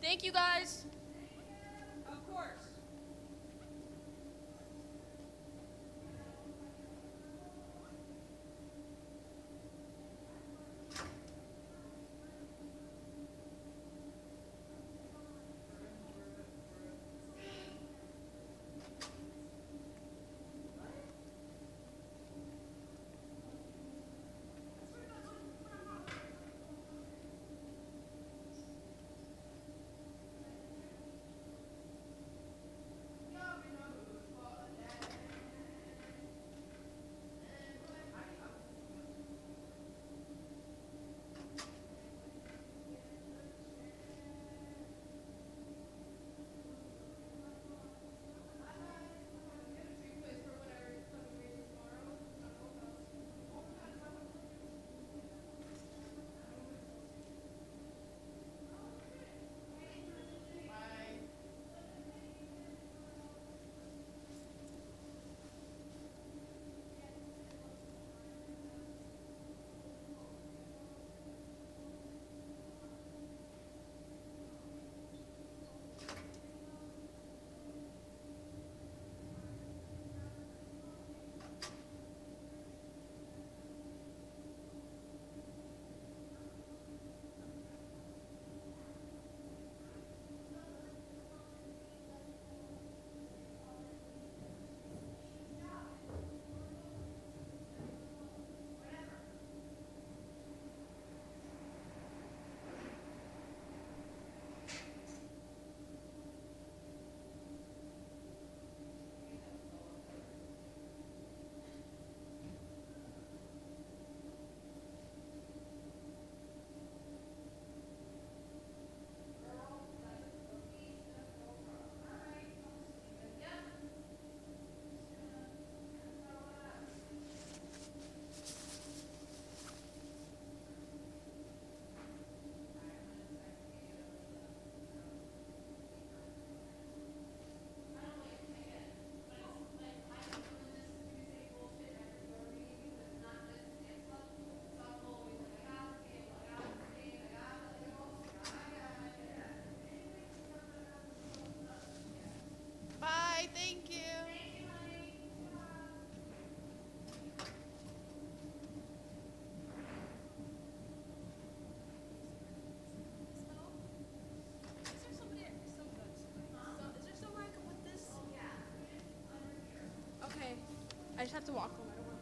Thank you, guys. Of course. Bye. Thank you. Okay. I just have to walk home. I don't want.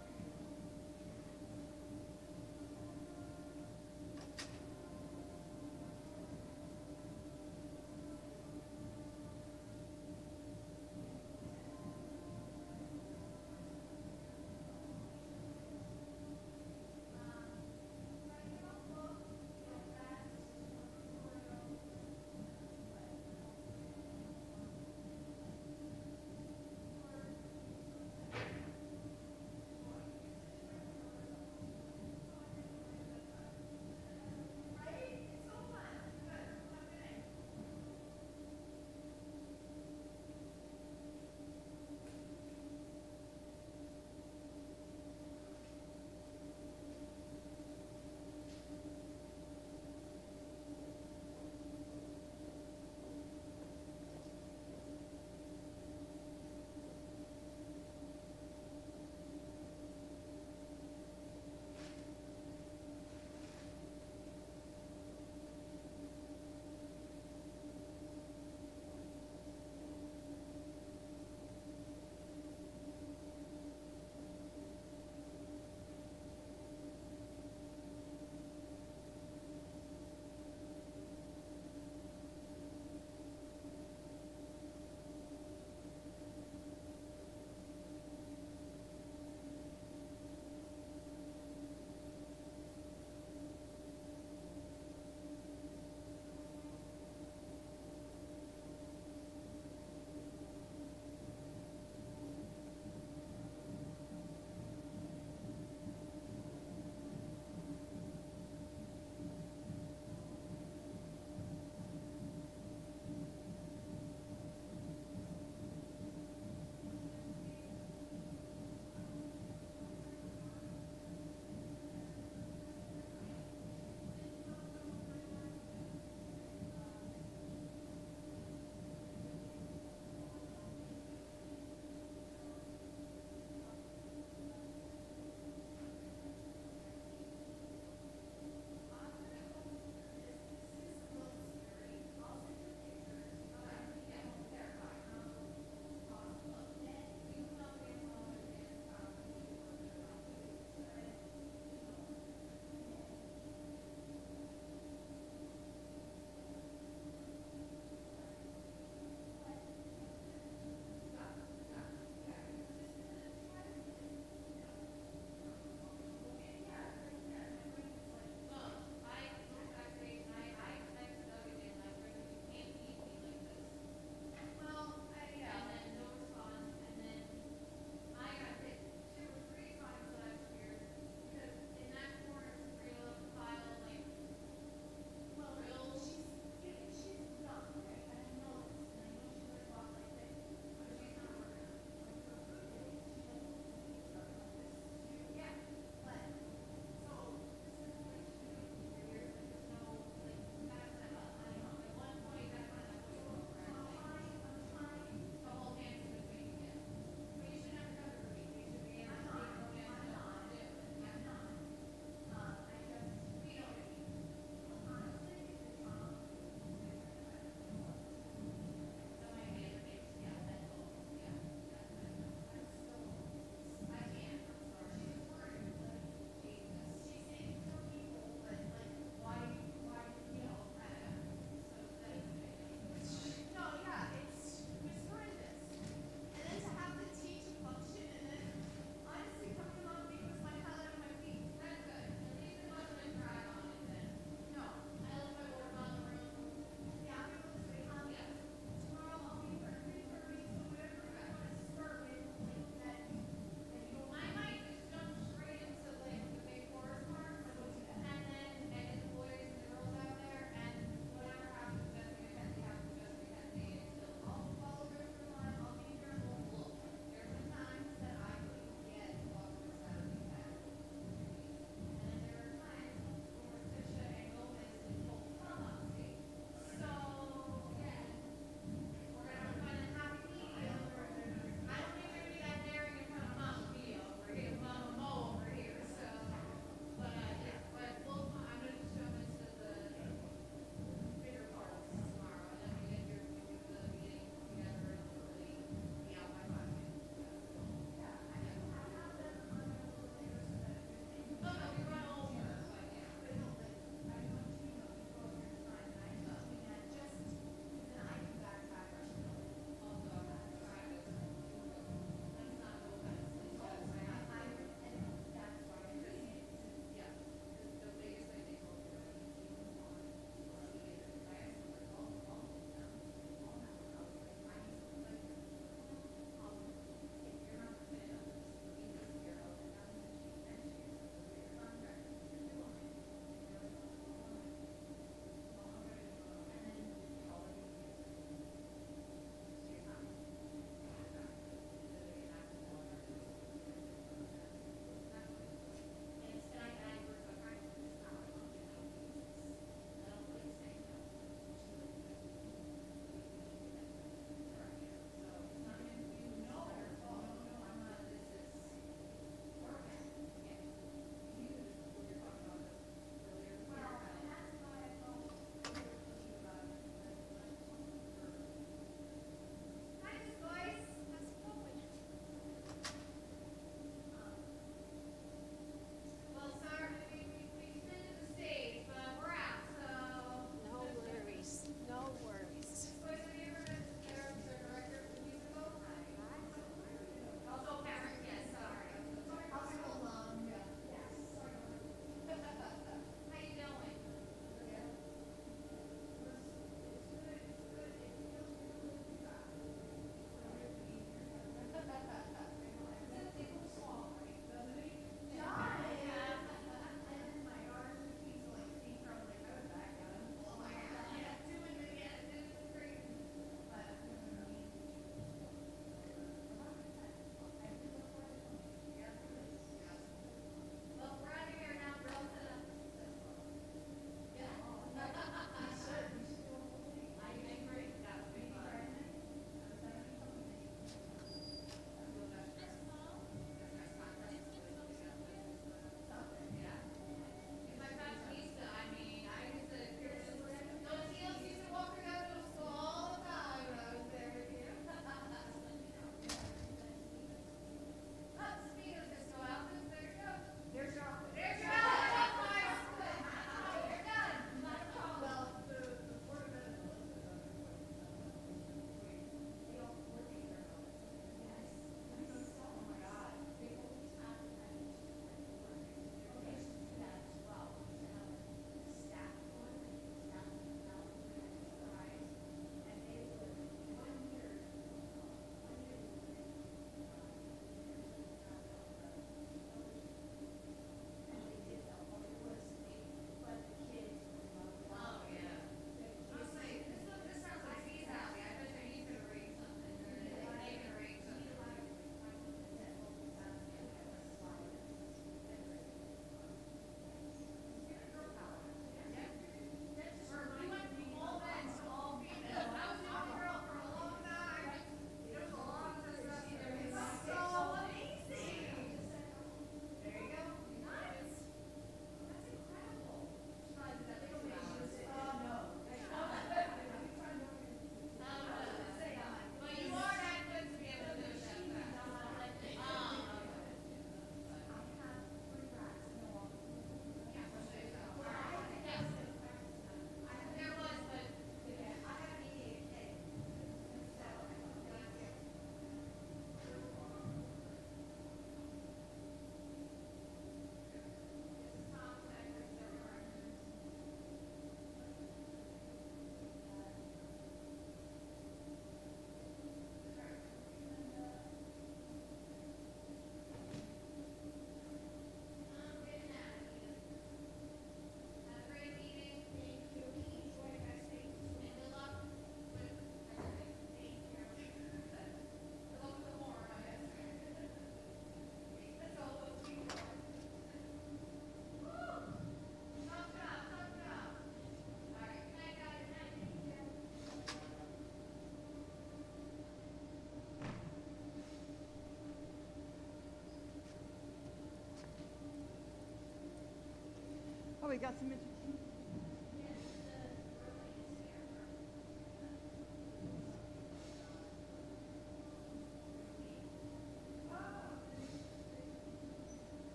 Oh, we got some interesting.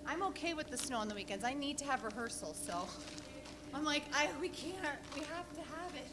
I'm okay with the snow on the weekends. I need to have rehearsal, so I'm like, we can't. We have to have it.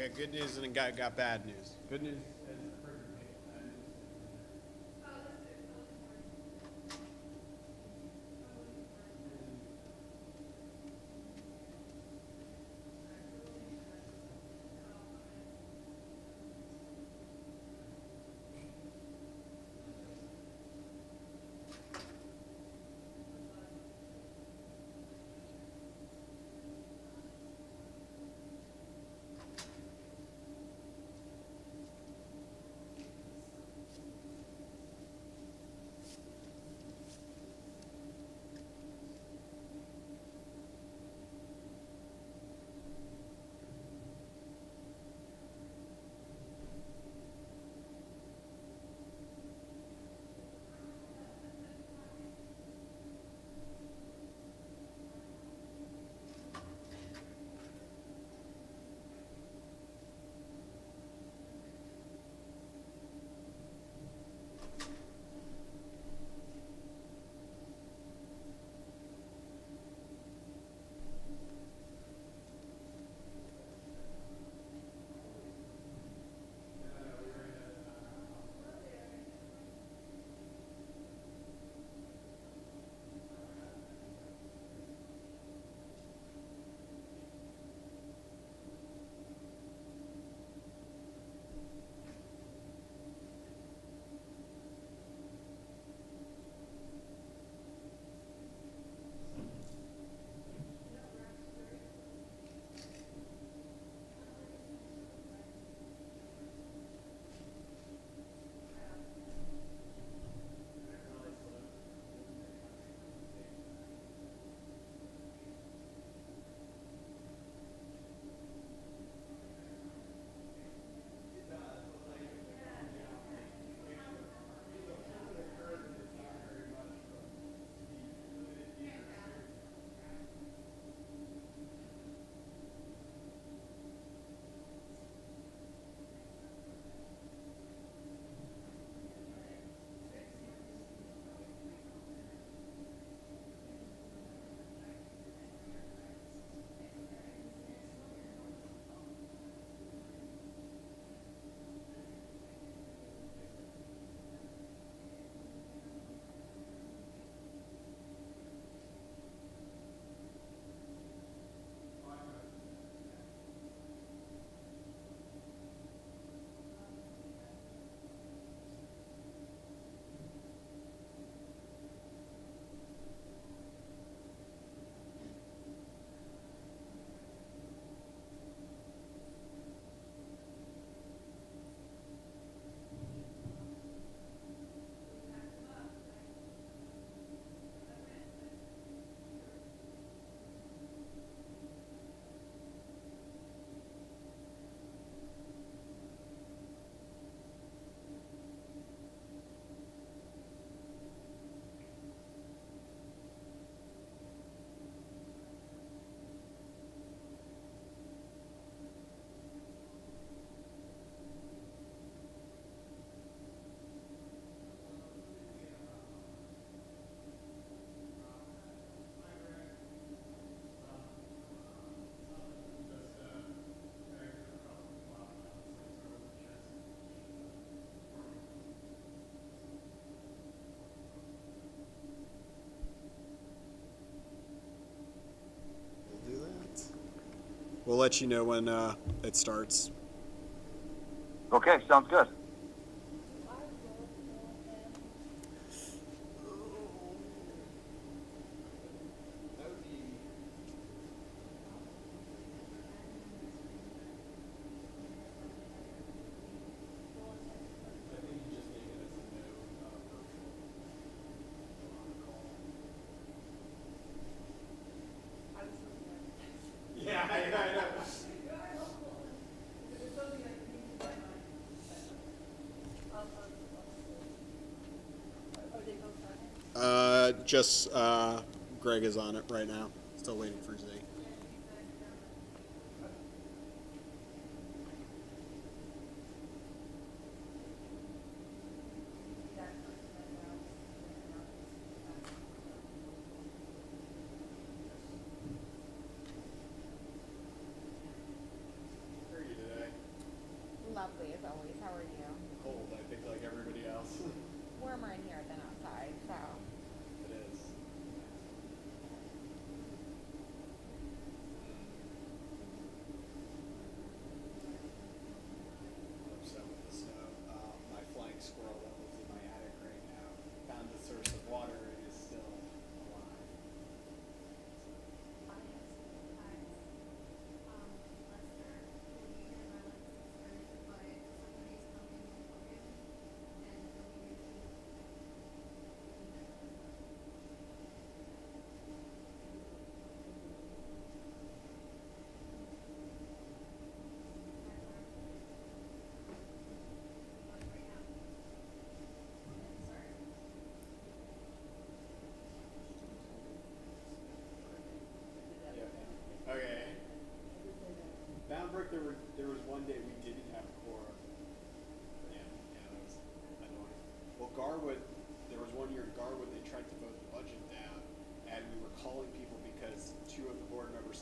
Okay, good news and got bad news. Good news. We'll do that. We'll let you know when it starts. Okay, sounds good. Yeah, I know. Just Greg is on it right now. Still waiting for Z. How are you today?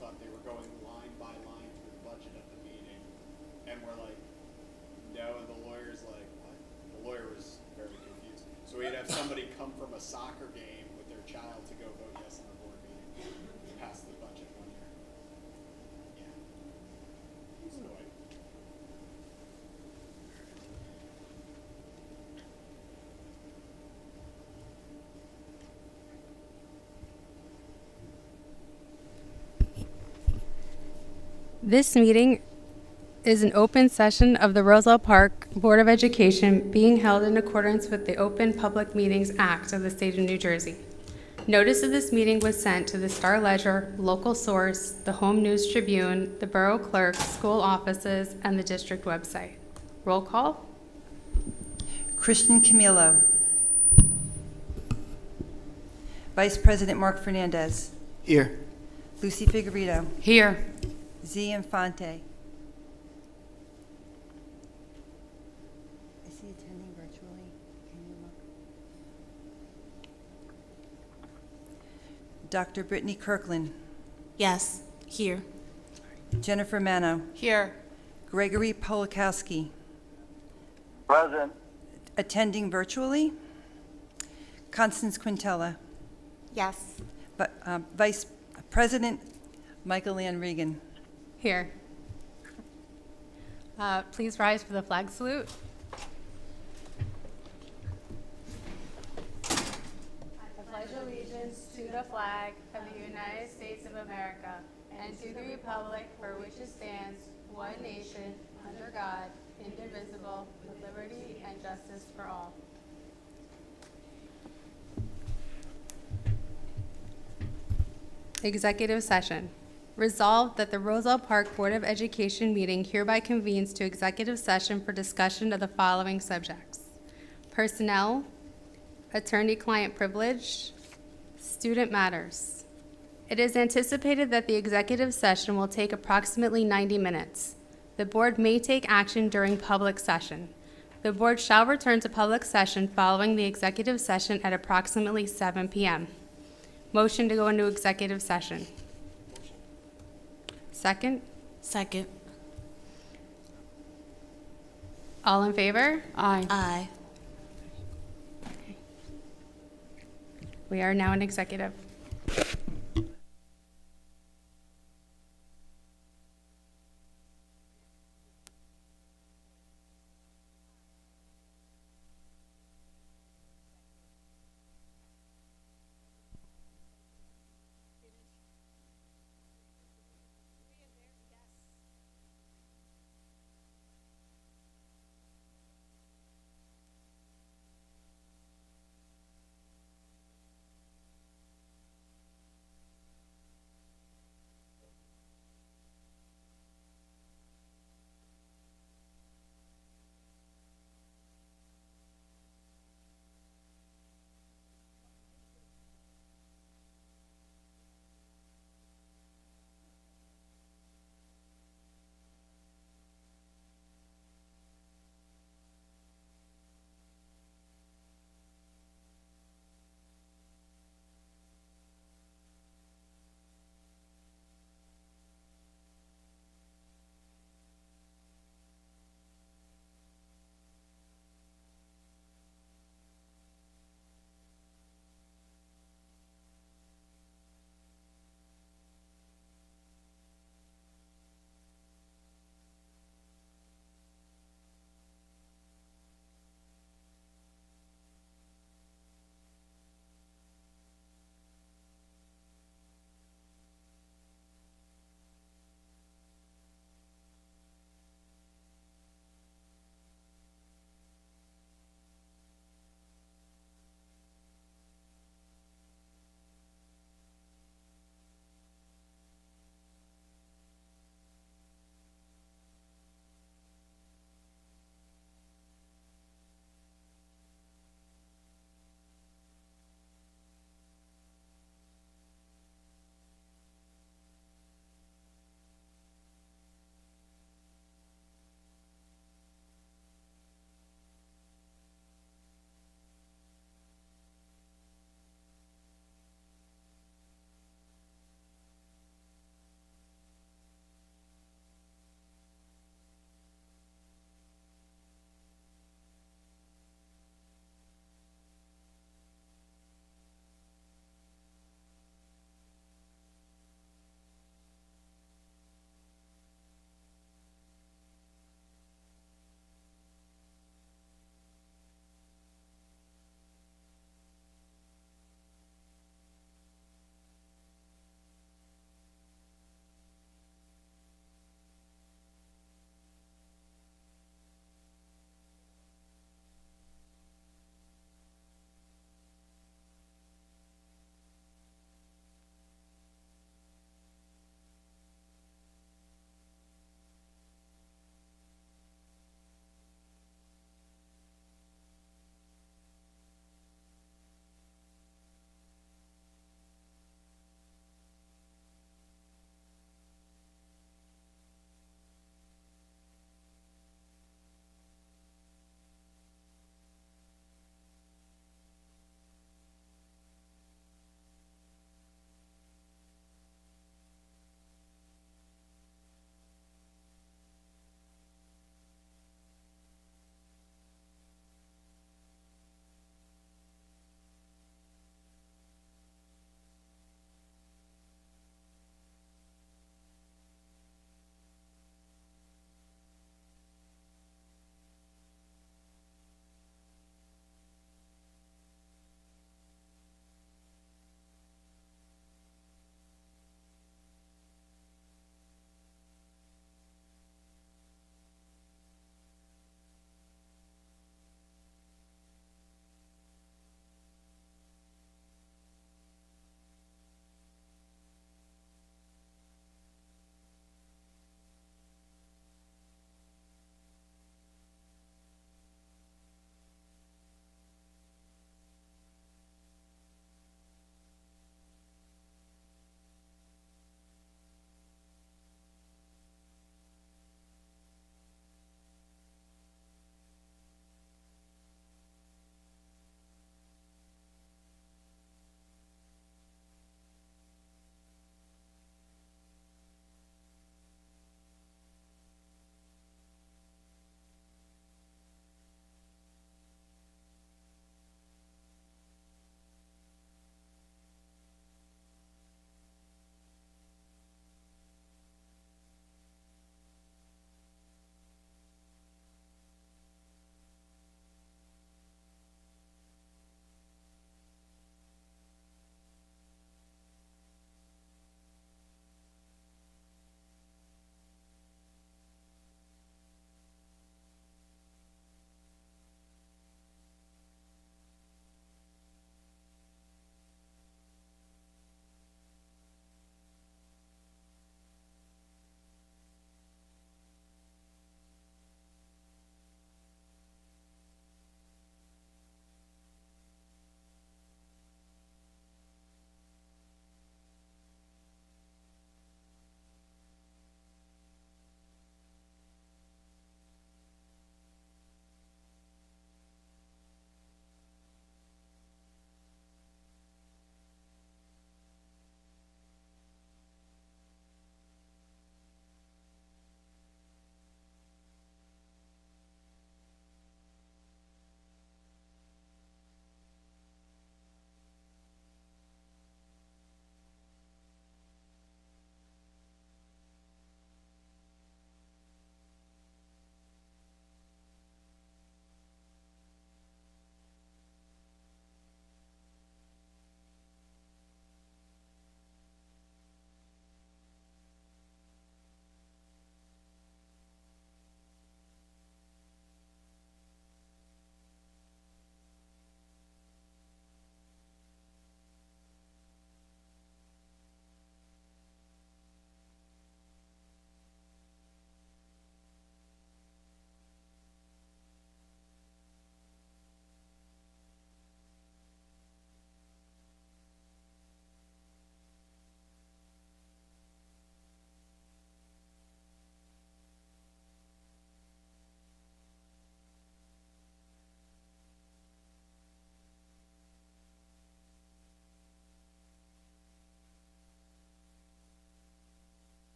thought they were going line by line through the budget at the meeting, and we're like, no, and the lawyer's like, what? The lawyer was very confused. So we'd have somebody come from a soccer game with their child to go vote yes in the board meeting to pass the budget one year. Yeah. It was annoying. This meeting is an open session of the Roselle Park Board of Education being held in accordance with the Open Public Meetings Act of the State of New Jersey. Notice of this meeting was sent to the Star Ledger, Local Source, the Home News Tribune, the Borough Clerk, school offices, and the district website. Roll call. Kristen Camillo. Vice President Mark Fernandez. Here. Lucy Figueredo. Here. Z. Infante. Is he attending virtually? Can you look? Dr. Brittany Kirkland. Yes, here. Jennifer Mano. Here. Gregory Polakowski. Present. Attending virtually. Constance Quintella. Yes. But, Vice President Michael Ann Regan. Here. Please rise for the flag salute. I pledge allegiance to the flag of the United States of America and to the republic for which it stands, one nation, under God, indivisible, with liberty and justice for all. Executive session. Resolved that the Roselle Park Board of Education meeting hereby convenes to executive session for discussion of the following subjects: personnel, attorney-client privilege, student matters. It is anticipated that the executive session will take approximately 90 minutes. The board may take action during public session. The board shall return to public session following the executive session at approximately 7 p.m. Motion to go into executive session. Second? Second. All in favor? Aye. We are now in executive.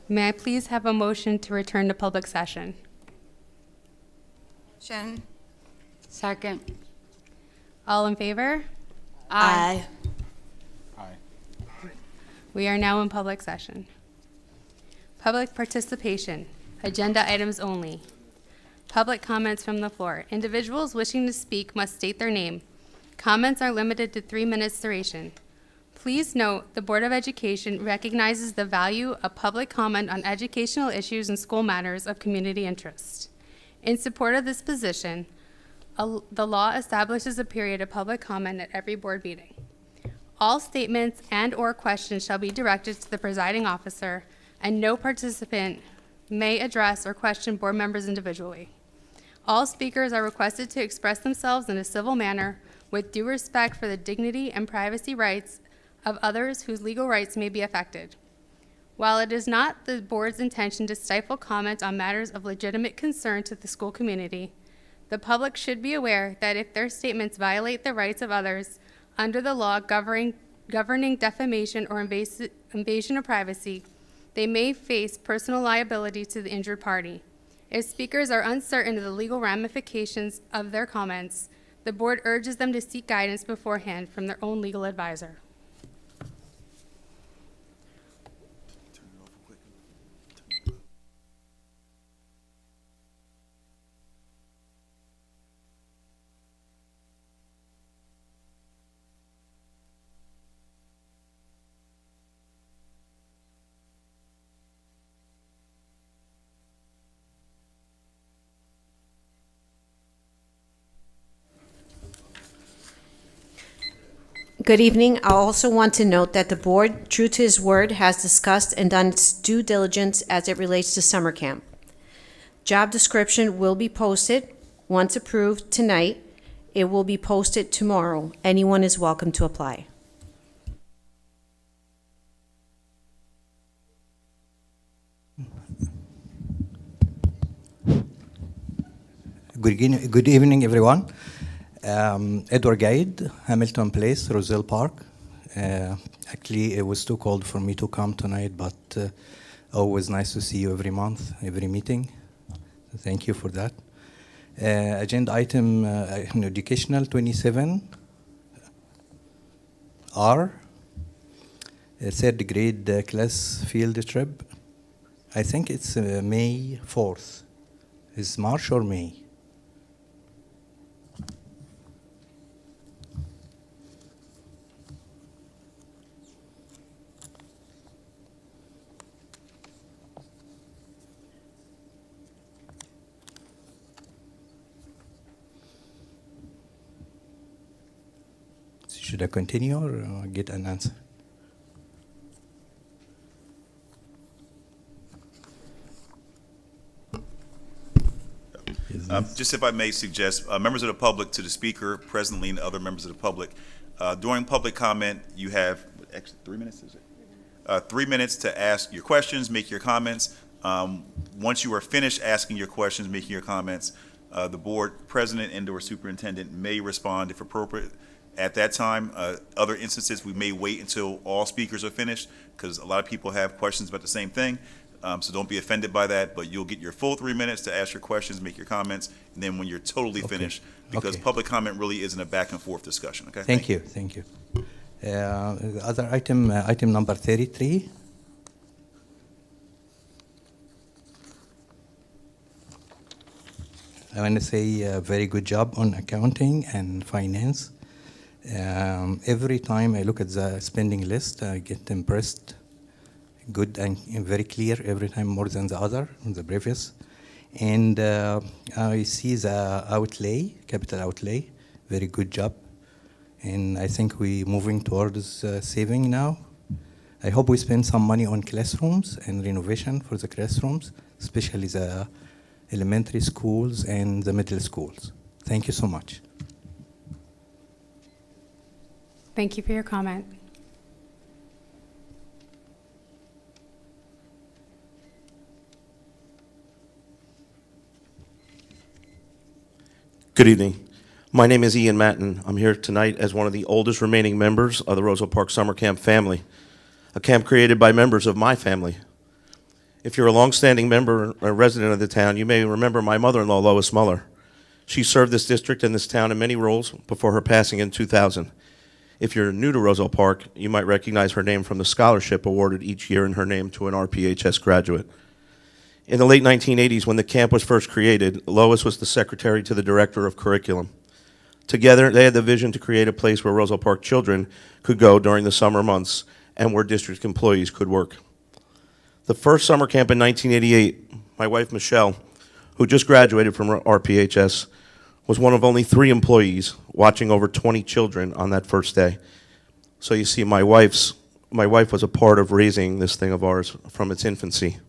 May I please have a motion to return to public session? Motion. Second. All in favor? Aye. We are now in public session. Public participation, agenda items only. Public comments from the floor. Individuals wishing to speak must state their name. Comments are limited to 3 minutes duration. Please note, the Board of Education recognizes the value of public comment on educational issues and school matters of community interest. In support of this position, the law establishes a period of public comment at every board meeting. All statements and/or questions shall be directed to the presiding officer, and no participant may address or question board members individually. All speakers are requested to express themselves in a civil manner with due respect for the dignity and privacy rights of others whose legal rights may be affected. While it is not the board's intention to stifle comment on matters of legitimate concern to the school community, the public should be aware that if their statements violate the rights of others under the law governing defamation or invasion of privacy, they may face personal liability to the injured party. If speakers are uncertain of the legal ramifications of their comments, the board urges them to seek guidance beforehand from their own legal advisor. Good evening. I also want to note that the board, true to its word, has discussed and done its due diligence as it relates to summer camp. Job description will be posted. Once approved tonight, it will be posted tomorrow. Anyone is welcome to apply. Good evening, everyone. Edward Guide, Hamilton Place, Roselle Park. Actually, it was too cold for me to come tonight, but always nice to see you every month, every meeting. Thank you for that. Agenda item educational 27 R, third grade class field trip. I think it's May 4th. Is March or May? Should I continue or get an answer? Just if I may suggest, members of the public to the speaker presently and other members of the public, during public comment, you have, actually 3 minutes, is it? 3 minutes to ask your questions, make your comments. Once you are finished asking your questions, making your comments, the board president and/or superintendent may respond if appropriate. At that time, other instances, we may wait until all speakers are finished because a lot of people have questions about the same thing. So don't be offended by that, but you'll get your full 3 minutes to ask your questions, make your comments, and then when you're totally finished, because public comment really isn't a back and forth discussion, okay? Thank you. Other item, item number 33. I want to say very good job on accounting and finance. Every time I look at the spending list, I get impressed. Good and very clear every time, more than the other, the previous. And I see the outlay, capital outlay, very good job. And I think we're moving towards saving now. I hope we spend some money on classrooms and renovation for the classrooms, especially the elementary schools and the middle schools. Thank you so much. Thank you for your comment. Good evening. My name is Ian Matten. I'm here tonight as one of the oldest remaining members of the Roselle Park Summer Camp family, a camp created by members of my family. If you're a longstanding member or resident of the town, you may remember my mother-in-law, Lois Muller. She served this district and this town in many roles before her passing in 2000. If you're new to Roselle Park, you might recognize her name from the scholarship awarded each year in her name to an RPHS graduate. In the late 1980s, when the camp was first created, Lois was the secretary to the director of curriculum. Together, they had the vision to create a place where Roselle Park children could go during the summer months and where district employees could work. The first summer camp in 1988, my wife Michelle, who just graduated from RPHS, was one of only 3 employees watching over 20 children on that first day. So you see, my wife was a part of raising this thing of ours from its infancy.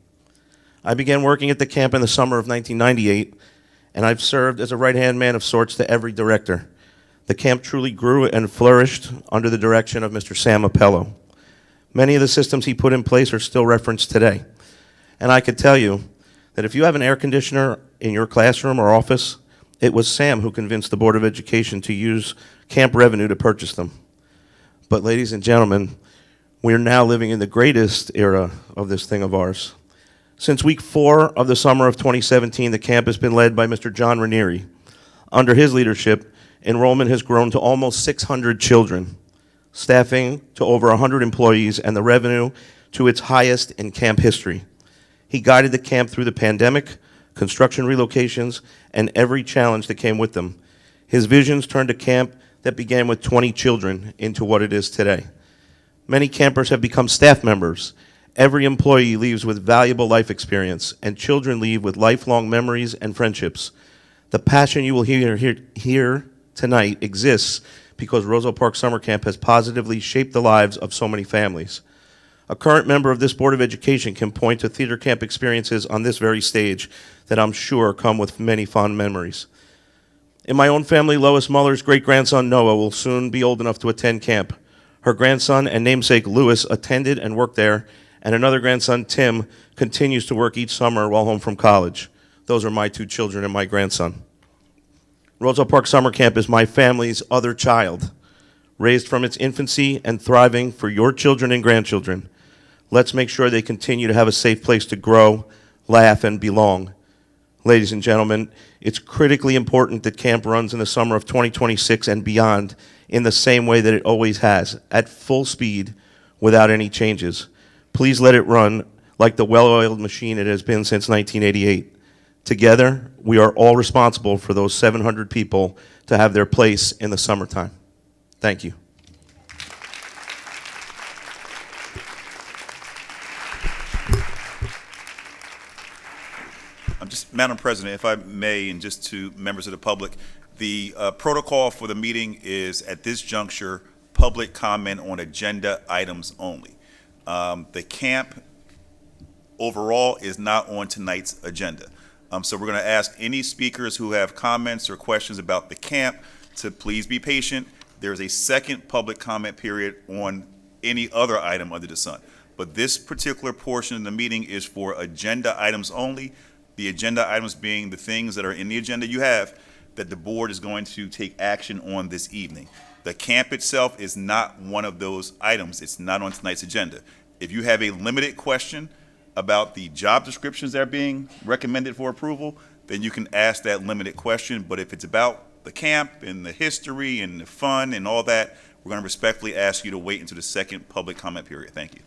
I began working at the camp in the summer of 1998, and I've served as a right-hand man of sorts to every director. The camp truly grew and flourished under the direction of Mr. Sam Appello. Many of the systems he put in place are still referenced today. And I could tell you that if you have an air conditioner in your classroom or office, it was Sam who convinced the Board of Education to use camp revenue to purchase them. But ladies and gentlemen, we are now living in the greatest era of this thing of ours. Since week 4 of the summer of 2017, the camp has been led by Mr. John Ranieri. Under his leadership, enrollment has grown to almost 600 children, staffing to over 100 employees, and the revenue to its highest in camp history. He guided the camp through the pandemic, construction relocations, and every challenge that came with them. His visions turned a camp that began with 20 children into what it is today. Many campers have become staff members. Every employee leaves with valuable life experience, and children leave with lifelong memories and friendships. The passion you will hear here tonight exists because Roselle Park Summer Camp has positively shaped the lives of so many families. A current member of this Board of Education can point to theater camp experiences on this very stage that I'm sure come with many fond memories. In my own family, Lois Muller's great-grandson Noah will soon be old enough to attend camp. Her grandson and namesake Lewis attended and worked there, and another grandson, Tim, continues to work each summer while home from college. Those are my 2 children and my grandson. Roselle Park Summer Camp is my family's other child, raised from its infancy and thriving for your children and grandchildren. Let's make sure they continue to have a safe place to grow, laugh, and belong. Ladies and gentlemen, it's critically important that camp runs in the summer of 2026 and beyond in the same way that it always has, at full speed, without any changes. Please let it run like the well-oiled machine it has been since 1988. Together, we are all responsible for those 700 people to have their place in the summertime. Thank you. Madam President, if I may, and just to members of the public, the protocol for the meeting is at this juncture, public comment on agenda items only. The camp overall is not on tonight's agenda. So we're going to ask any speakers who have comments or questions about the camp to please be patient. There's a second public comment period on any other item under the sun. But this particular portion of the meeting is for agenda items only. The agenda items being the things that are in the agenda you have that the board is going to take action on this evening. The camp itself is not one of those items. It's not on tonight's agenda. If you have a limited question about the job descriptions that are being recommended for approval, then you can ask that limited question. But if it's about the camp and the history and the fun and all that, we're going to respectfully ask you to wait until the second public comment period. Thank you.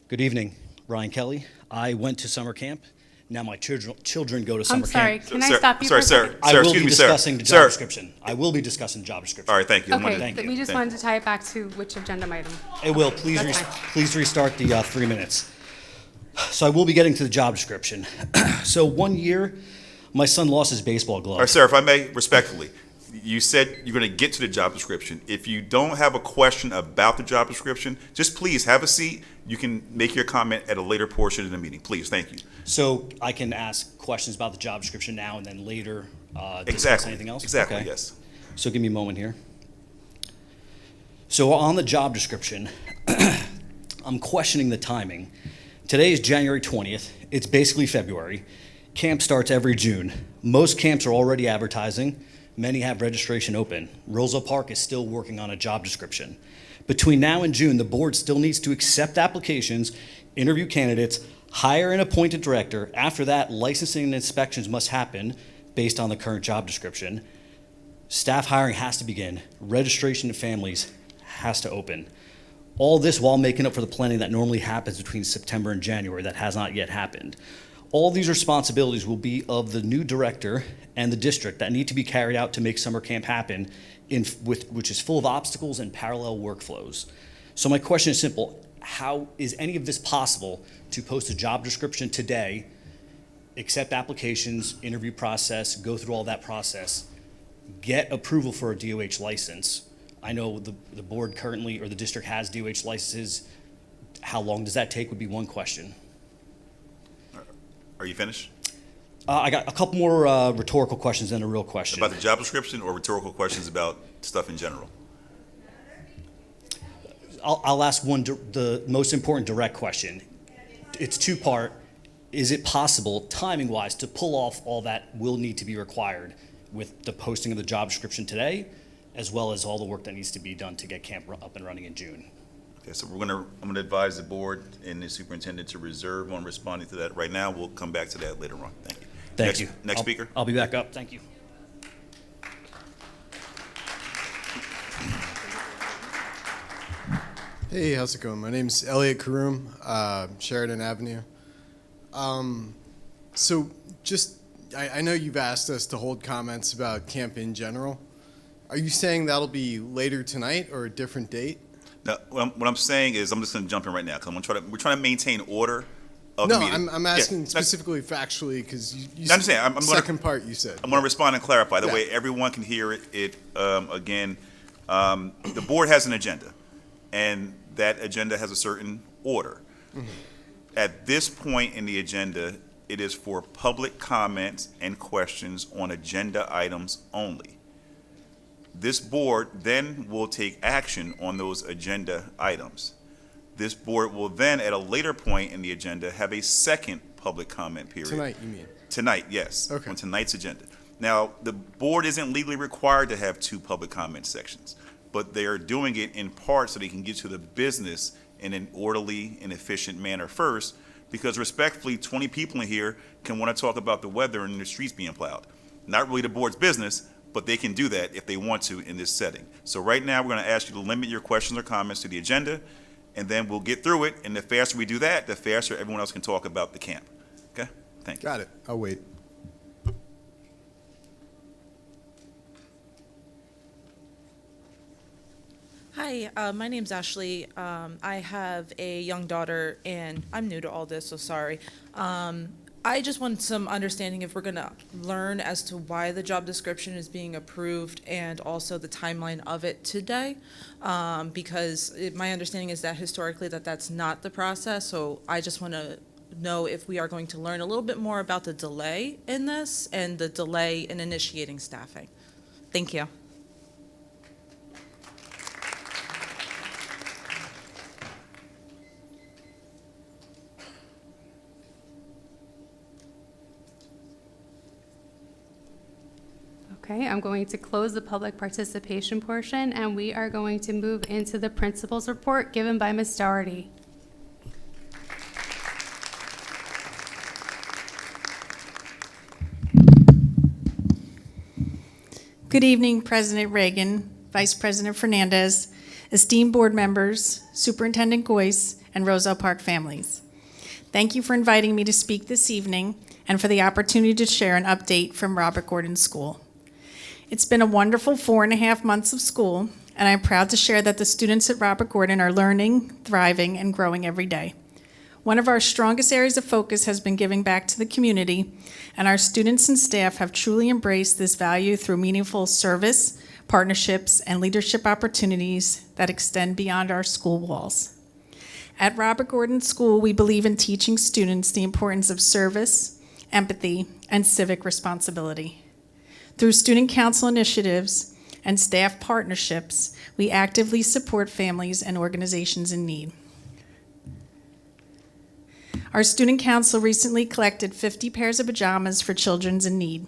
Good evening, Ryan Kelly. I went to summer camp. Now my children go to summer I'm sorry, camp. can I stop you for a second? I will be discussing the job description. I will be discussing the job description. All right, thank you. Okay, we just wanted to tie it back to which agenda item. It will. Please restart the 3 minutes. So I will be getting to the job description. So one year, my son lost his baseball glove. All right, sir, if I may, respectfully, you said you're going to get to the job description. If you don't have a question about the job description, just please have a seat. You can make your comment at a later portion of the meeting. Please, thank you. So I can ask questions about the job description now and then later discuss anything else? Exactly, Okay. yes. So give me a moment here. So on the job description, I'm questioning the timing. Today is January 20th. It's basically February. Camp starts every June. Most camps are already advertising. Many have registration open. Roselle Park is still working on a job description. Between now and June, the board still needs to accept applications, interview candidates, hire and appoint a director. After that, licensing and inspections must happen based on the current job description. Staff hiring has to begin. Registration of families has to open. All this while making up for the planning that normally happens between September and January that has not yet happened. All these responsibilities will be of the new director and the district that need to be carried out to make summer camp happen, which is full of obstacles and parallel workflows. So my question is simple. How is any of this possible to post a job description today, accept applications, interview process, go through all that process, get approval for a DOH license? I know the board currently, or the district has DOH licenses. How long does that take would be one question. Are you finished? I got a couple more rhetorical questions than a real question. About the job description or rhetorical questions about stuff in general? I'll ask the most important direct question. It's two-part. Is it possible, timing-wise, to pull off all that will need to be required with the posting of the job description today, as well as all the work that needs to be done to get camp up and running in June? Okay, so I'm gonna advise the board and the superintendent to reserve on responding to that right now. We'll come back to that later on. Thank you. Thank you. Next speaker. I'll be back up. Thank you. Hey, how's it going? My name's Elliot Karoom, Sheridan Avenue. So just, I know you've asked us to hold comments about camp in general. Are you saying that'll be later tonight or a different date? Now, what I'm saying is, I'm just gonna jump in right now, because we're trying to maintain order of the No, meeting. I'm asking Yeah, specifically factually, because you I understand. I'm gonna- second part you said. I'm gonna respond and clarify, that Yeah. way everyone can hear it, again. The board has an agenda, and that agenda has a certain order. Mhm. At this point in the agenda, it is for public comments and questions on agenda items only. This board then will take action on those agenda items. This board will then, at a later point in the agenda, have a second public comment period. Tonight, you mean? Tonight, yes. Okay. On tonight's agenda. Now, the board isn't legally required to have two public comment sections, but they are doing it in part so they can get to the business in an orderly and efficient manner first, because respectfully, 20 people in here can want to talk about the weather and the streets being plowed. Not really the board's business, but they can do that if they want to in this setting. So right now, we're going to ask you to limit your questions or comments to the agenda, and then we'll get through it, and the faster we do that, the faster everyone else can talk about the camp. Okay? Thank you. Got it. I'll wait. Hi, my name's Ashley. I have a young daughter, and I'm new to all this, so sorry. I just want some understanding if we're going to learn as to why the job description is being approved and also the timeline of it today, because my understanding is that historically that's not the process, so I just want to know if we are going to learn a little bit more about the delay in this and the delay in initiating staffing. Thank you. Okay, I'm going to close the public participation portion, and we are going to move into the principal's report given by Ms. Dougherty. Good evening, President Reagan, Vice President Fernandez, esteemed board members, Superintendent Goyce, and Roselle Park families. Thank you for inviting me to speak this evening and for the opportunity to share an update from Robert Gordon School. It's been a wonderful 4.5 months of school, and I'm proud to share that the students at Robert Gordon are learning, thriving, and growing every day. One of our strongest areas of focus has been giving back to the community, and our students and staff have truly embraced this value through meaningful service, partnerships, and leadership opportunities that extend beyond our school walls. At Robert Gordon School, we believe in teaching students the importance of service, empathy, and civic responsibility. Through student council initiatives and staff partnerships, we actively support families and organizations in need. Our student council recently collected 50 pairs of pajamas for children in need.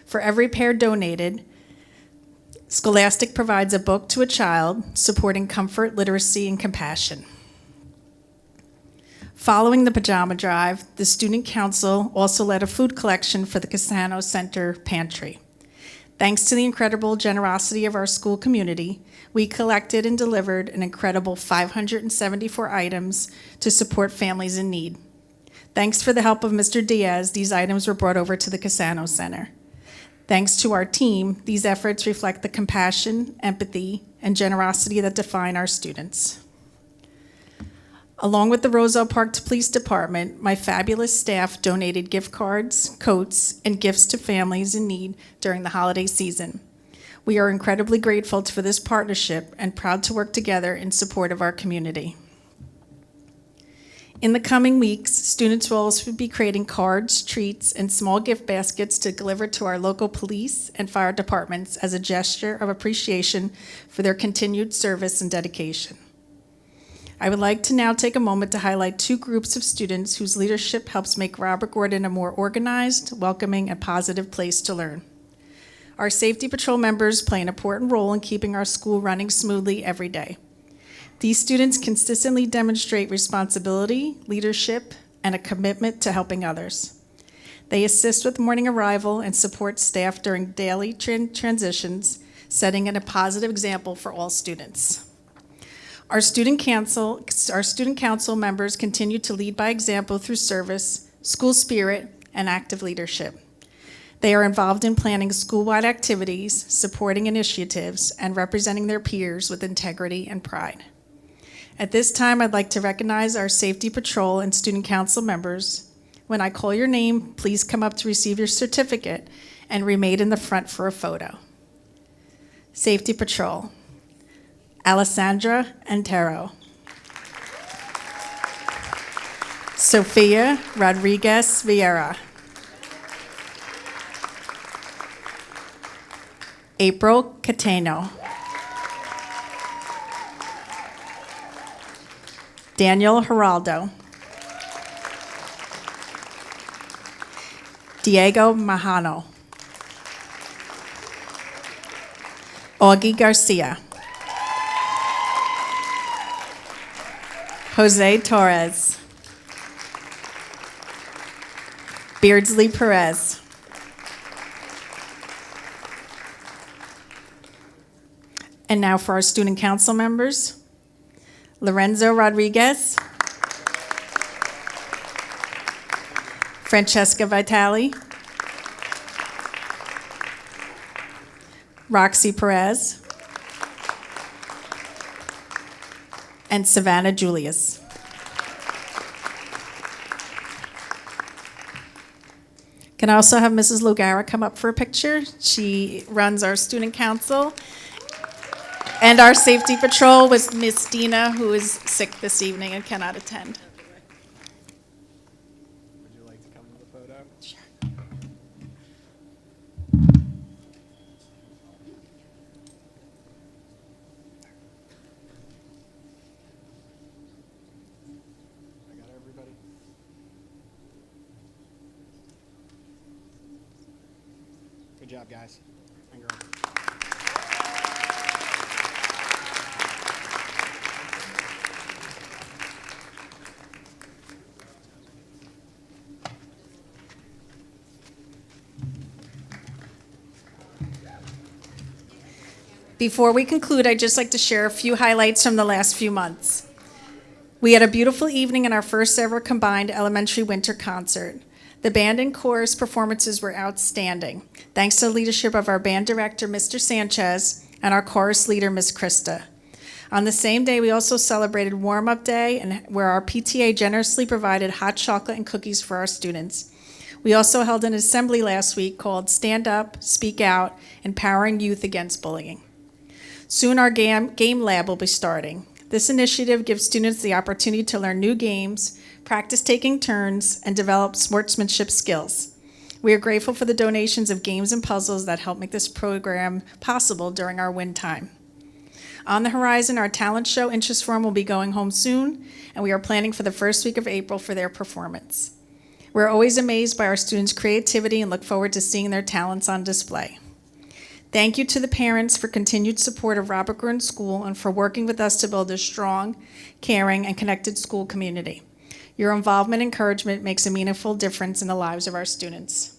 For every pair donated, Scholastic provides a book to a child, supporting comfort, literacy, and compassion. Following the pajama drive, the student council also led a food collection for the Cassano Center pantry. Thanks to the incredible generosity of our school community, we collected and delivered an incredible 574 items to support families in need. Thanks for the help of Mr. Diaz, these items were brought over to the Cassano Center. Thanks to our team, these efforts reflect the compassion, empathy, and generosity that define our students. Along with the Roselle Park Police Department, my fabulous staff donated gift cards, coats, and gifts to families in need during the holiday season. We are incredibly grateful for this partnership and proud to work together in support of our community. In the coming weeks, students will also be creating cards, treats, and small gift baskets to deliver to our local police and fire departments as a gesture of appreciation for their continued service and dedication. I would like to now take a moment to highlight two groups of students whose leadership helps make Robert Gordon a more organized, welcoming, and positive place to learn. Our Safety Patrol members play an important role in keeping our school running smoothly every day. These students consistently demonstrate responsibility, leadership, and a commitment to helping others. They assist with morning arrival and support staff during daily transitions, setting a positive example for all students. Our student council members continue to lead by example through service, school spirit, and active leadership. They are involved in planning school-wide activities, supporting initiatives, and representing their peers with integrity and pride. At this time, I'd like to recognize our Safety Patrol and Student Council members. When I call your name, please come up to receive your certificate and remain in the front for a photo. Safety Patrol. Alessandra Antero. Sofia Rodriguez Vieira. April Cateno. Daniel Geraldo. Diego Mahano. Augie Garcia. Jose Torres. Beardsley Perez. And now for our student council members. Lorenzo Rodriguez. Francesca Vitali. Roxy Perez. And Savannah Julius. Can I also have Mrs. Lugara come up for a picture? She runs our student council. And our Safety Patrol with Miss Dina, who is sick this evening and cannot attend. Would you like to come to the photo? Sure. I got everybody. Good job, guys and girls. Before we conclude, I'd just like to share a few highlights from the last few months. We had a beautiful evening in our first ever combined elementary winter concert. The band and chorus performances were outstanding, thanks to the leadership of our band director, Mr. Sanchez, and our chorus leader, Ms. Krista. On the same day, we also celebrated warm-up day, and where our PTA generously provided hot chocolate and cookies for our students. We also held an assembly last week called Stand Up, Speak Out, Empowering Youth Against Bullying. Soon our game lab will be starting. This initiative gives students the opportunity to learn new games, practice taking turns, and develop sportsmanship skills. We are grateful for the donations of games and puzzles that help make this program possible during our win time. On the horizon, our talent show interest form will be going home soon, and we are planning for the first week of April for their performance. We're always amazed by our students' creativity and look forward to seeing their talents on display. Thank you to the parents for continued support of Robert Gordon School and for working with us to build a strong, caring, and connected school community. Your involvement and encouragement makes a meaningful difference in the lives of our students.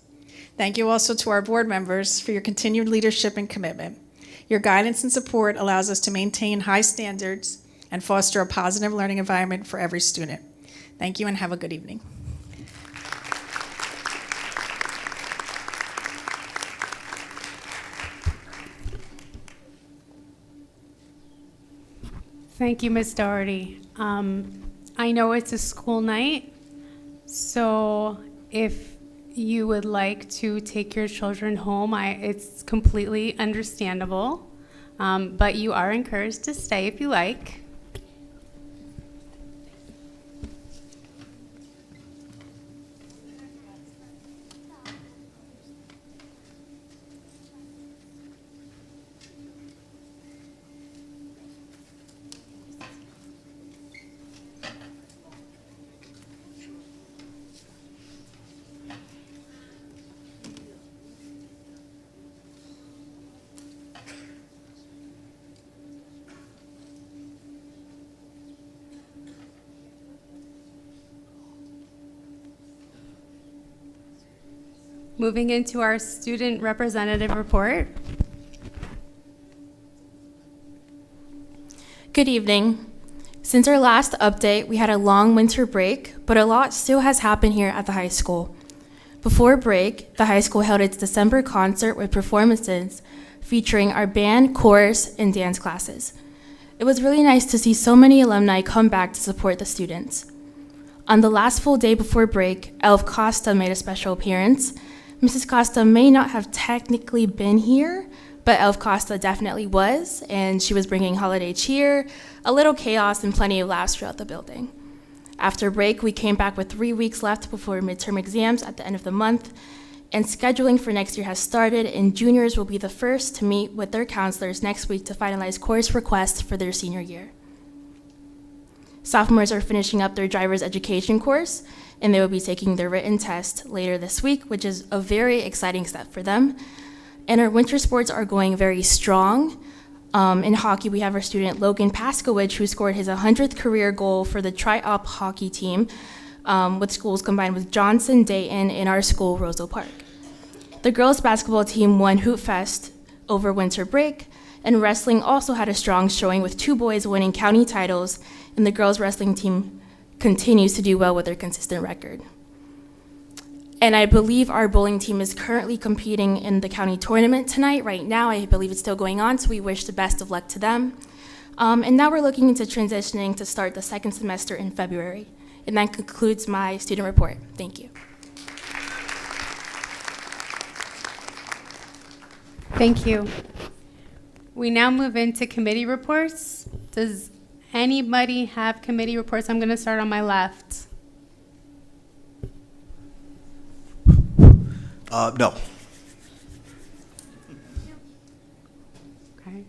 Thank you also to our board members for your continued leadership and commitment. Your guidance and support allows us to maintain high standards and foster a positive learning environment for every student. Thank you and have a good evening. Thank you, Ms. Doherty. I know it's a school night, so if you would like to take your children home, it's completely understandable, but you are encouraged to stay if you like. Moving into our student representative report. Good evening. Since our last update, we had a long winter break, but a lot still has happened here at the high school. Before break, the high school held its December concert with performances featuring our band, chorus, and dance classes. It was really nice to see so many alumni come back to support the students. On the last full day before break, Elf Costa made a special appearance. Mrs. Costa may not have technically been here, but Elf Costa definitely was, and she was bringing holiday cheer, a little chaos, and plenty of laughs throughout the building. After break, we came back with 3 weeks left before midterm exams at the end of the month, and scheduling for next year has started, and juniors will be the first to meet with their counselors next week to finalize course requests for their senior year. Sophomores are finishing up their driver's education course, and they will be taking their written test later this week, which is a very exciting step for them. And our winter sports are going very strong. In hockey, we have our student Logan Paskowicz, who scored his 100th career goal for the Tri-Op hockey team, with schools combined with Johnson, Dayton, and our school, Roseville Park. The girls' basketball team won Hoop Fest over winter break, and wrestling also had a strong showing with 2 boys winning county titles, and the girls' wrestling team continues to do well with their consistent record. And I believe our bowling team is currently competing in the county tournament tonight. Right now, I believe it's still going on, so we wish the best of luck to them. And now we're looking into transitioning to start the second semester in February. And that concludes my student report. Thank you. Thank you. We now move into committee reports. Does anybody have committee reports? I'm going to start on my left. No. Okay.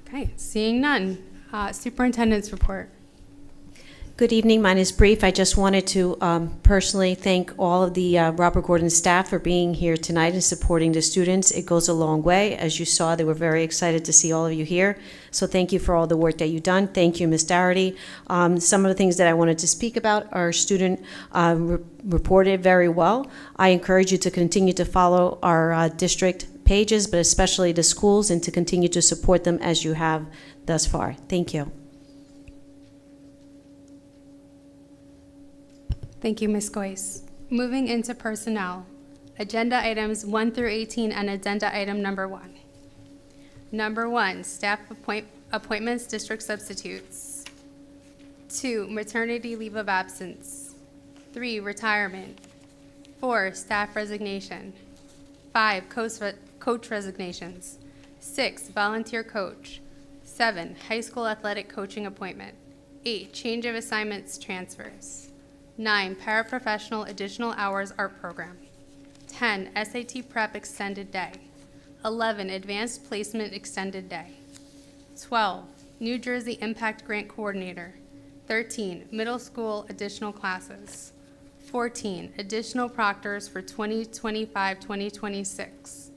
Okay, seeing none. Superintendent's report. Good evening. Mine is brief. I just wanted to personally thank all of the Robert Gordon staff for being here tonight and supporting the students. It goes a long way. As you saw, they were very excited to see all of you here. So thank you for all the work that you've done. Thank you, Ms. Doherty. Some of the things that I wanted to speak about, our student reported very well. I encourage you to continue to follow our district pages, but especially the schools, and to continue to support them as you have thus far. Thank you. Thank you, Ms. Goyce. Moving into personnel. Agenda items 1 through 18 and addenda item number 1. Number 1, staff appointments, district substitutes. 2, maternity leave of absence. 3, retirement. 4, staff resignation. 5, coach resignations. 6, volunteer coach. 7, high school athletic coaching appointment. 8, change of assignments transfers. 9, paraprofessional additional hours art program. 10, SAT Prep Extended Day. 11, Advanced Placement Extended Day. 12, New Jersey Impact Grant Coordinator. 13, Middle School Additional Classes. 14, Additional Proctors for 2025-2026.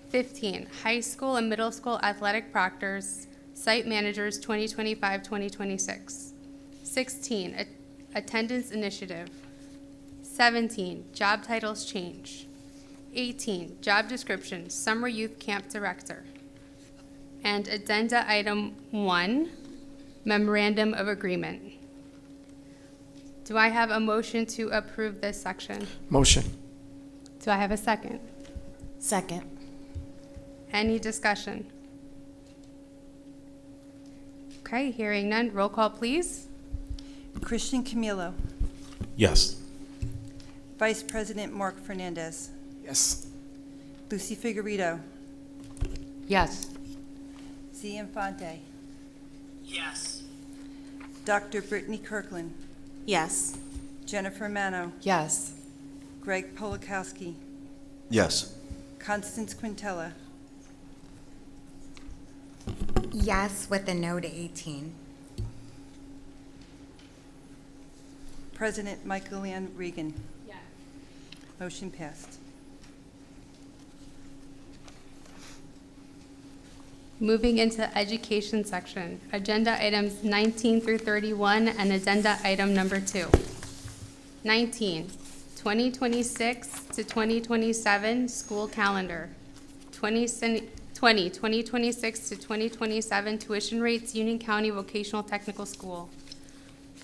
15, High School and Middle School Athletic Proctors, Site Managers 2025-2026. 16, Attendance Initiative. 17, Job Titles Change. 18, Job Description, Summer Youth Camp Director. And Addenda Item 1, Memorandum of Agreement. Do I have a motion to approve this section? Motion. Do I have a second? Second. Any discussion? Okay, hearing none, roll call, please. Christian Camilo. Yes. Vice President Mark Fernandez. Yes. Lucy Figueredo. Yes. Z. Infante. Yes. Dr. Brittany Kirkland. Yes. Jennifer Mano. Yes. Greg Polakowski. Yes. Constance Quintella. Yes, with a no to 18. President Michael Ann Regan. Yes. Motion passed. Moving into education section, agenda items 19 through 31 and addenda item number 2. 19, 2026 to 2027 school calendar. 2026 to 2027 tuition rates, Union County Vocational Technical School.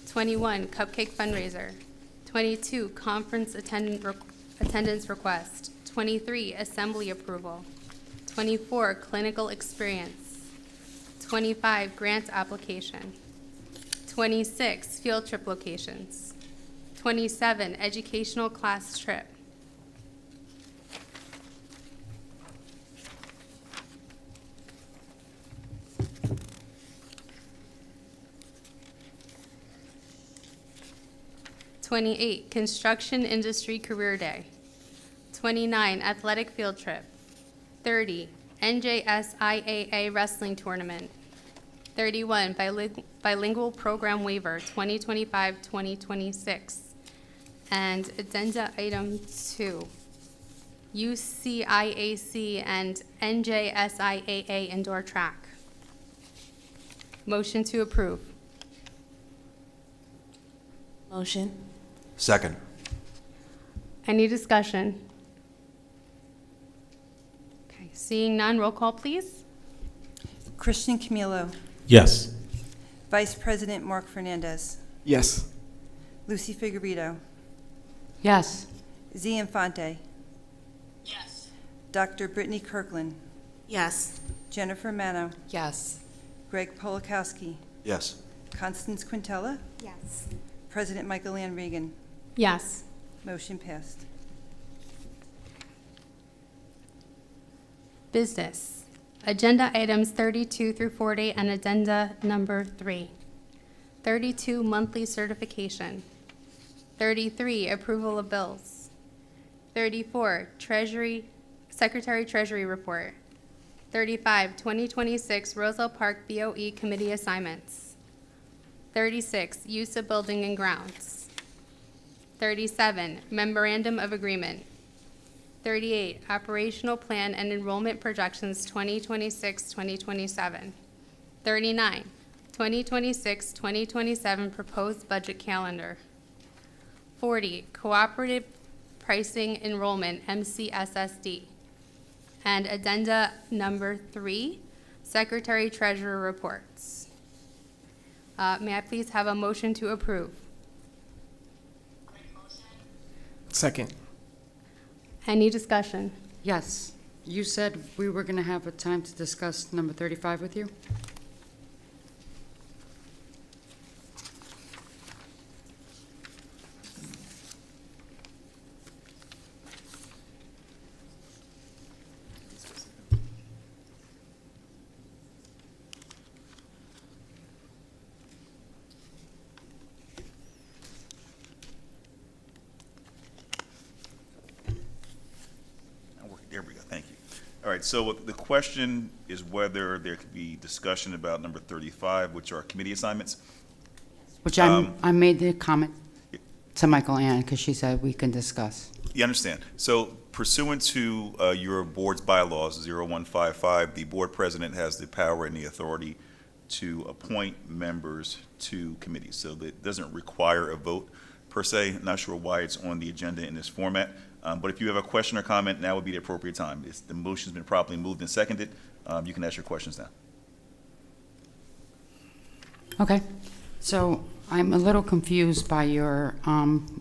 21, cupcake fundraiser. 22, conference attendance request. 23, assembly approval. 24, clinical experience. 25, grant application. 26, field trip locations. 27, educational class trip. '28, construction industry career day. 29, athletic field trip. 30, NJSIAA wrestling tournament. 31, bilingual program waiver, 2025-2026. And addenda item 2, UCIAC and NJSIAA indoor track. Motion to approve. Motion. Second. Any discussion? Okay, seeing none, roll call, please. Christian Camilo. Yes. Vice President Mark Fernandez. Yes. Lucy Figueredo. Yes. Z. Infante. Yes. Dr. Brittany Kirkland. Yes. Jennifer Mano. Yes. Greg Polakowski. Yes. Constance Quintella. Yes. President Michael Ann Regan. Yes. Motion passed. Business. Agenda items 32 through 40 and addenda number 3. 32, monthly certification. 33, approval of bills. 34, Secretary Treasury report. 35, 2026 Roselle Park BOE committee assignments. 36, use of building and grounds. 37, memorandum of agreement. 38, operational plan and enrollment projections 2026-2027. 39, 2026-2027 proposed budget calendar. 40, cooperative pricing enrollment MCSSD. And addenda number 3, Secretary Treasurer reports. May I please have a motion to approve? Second. Any discussion? Yes. You said we were going to have a time to discuss number 35 with you? All right, so the question is whether there could be discussion about number 35, which are committee assignments. Which I made the comment to Michael Ann, because she said we can discuss. You understand? So pursuant to your board's bylaws, 0155, the board president has the power and the authority to appoint members to committees. So that doesn't require a vote per se. Not sure why it's on the agenda in this format. But if you have a question or comment, now would be the appropriate time. The motion's been properly moved and seconded. You can ask your questions now. Okay, so I'm a little confused by your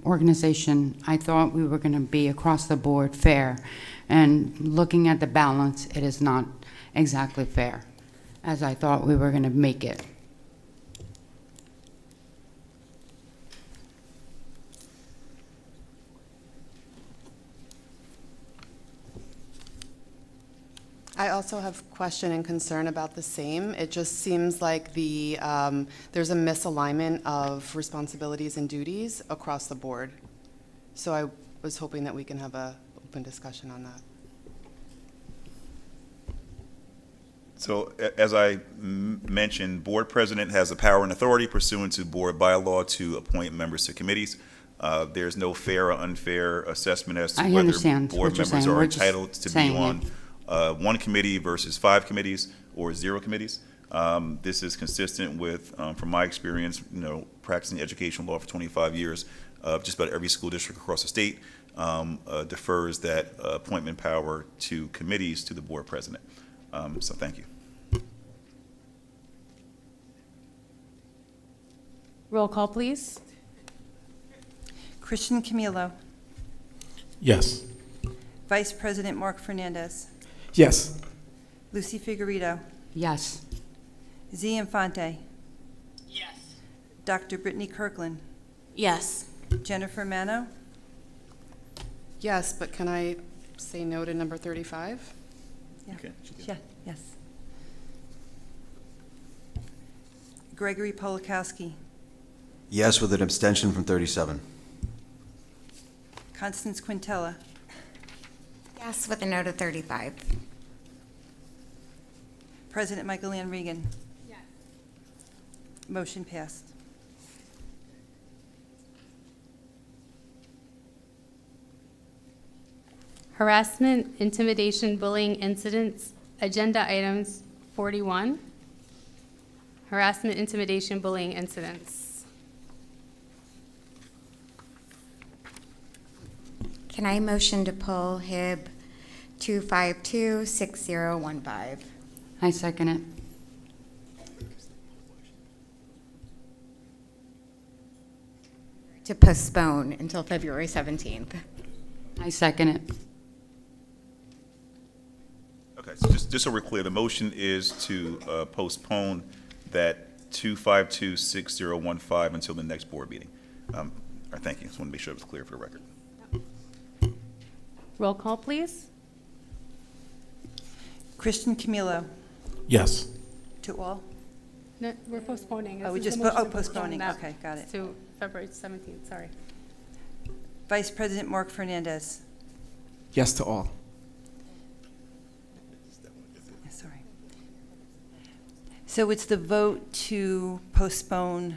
organization. I thought we were going to be across the board fair, and looking at the balance, it is not exactly fair, as I thought we were going to make it. I also have question and concern about the same. It just seems like there's a misalignment of responsibilities and duties across the board. So I was hoping that we can have a open discussion on that. So as I mentioned, board president has the power and authority pursuant to board bylaw to appoint members to committees. There's no fair or unfair assessment as to whether board members are entitled to be on one committee versus 5 committees or 0 committees. This is consistent with, from my experience, practicing educational law for 25 years, just about every school district across the state defers that appointment power to committees to the board president. So thank you. Roll call, please. Christian Camilo. Yes. Vice President Mark Fernandez. Yes. Lucy Figueredo. Yes. Z. Infante. Yes. Dr. Brittany Kirkland. Yes. Jennifer Mano. Yes, but can I say no to number 35? Yeah. Okay. Yeah. Yes. Gregory Polakowski. Yes, with an abstention from 37. Constance Quintella. Yes, with a note of 35. President Michael Ann Regan. Yes. Motion passed. Harassment, intimidation, bullying incidents, agenda items 41. Harassment, intimidation, bullying incidents. Can I motion to pull HIB 2526015? I second it. To postpone until February 17th. I second it. Okay, so just so we're clear, the motion is to postpone that 2526015 until the next board meeting. All right, thank you. Just want to make sure it was clear for the record. Roll call, please. Christian Camilo. Yes. To all? No, we're postponing. Oh, we This is just, the motion to postponing. postpone that Okay, got it. To February 17th, sorry. Vice President Mark Fernandez. Yes to all. Yeah, sorry. So it's the vote to postpone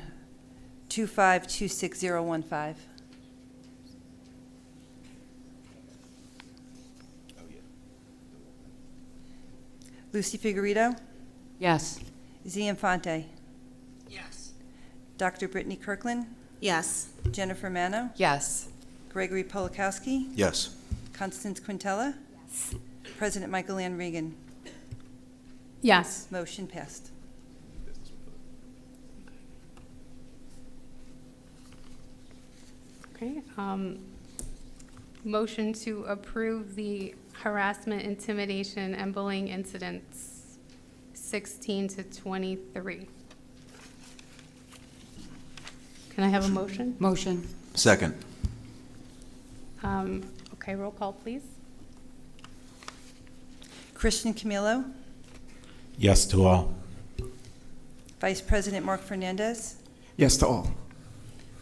2526015. Lucy Figueredo. Yes. Z. Infante. Yes. Dr. Brittany Kirkland. Yes. Jennifer Mano. Yes. Gregory Polakowski. Yes. Constance Quintella. Yes. President Michael Ann Regan. Yes. Motion passed. Okay. Motion to approve the harassment, intimidation, and bullying incidents 16 to 23. Can I have a motion? Motion. Second. Okay, roll call, please. Christian Camilo. Yes to all. Vice President Mark Fernandez. Yes to all.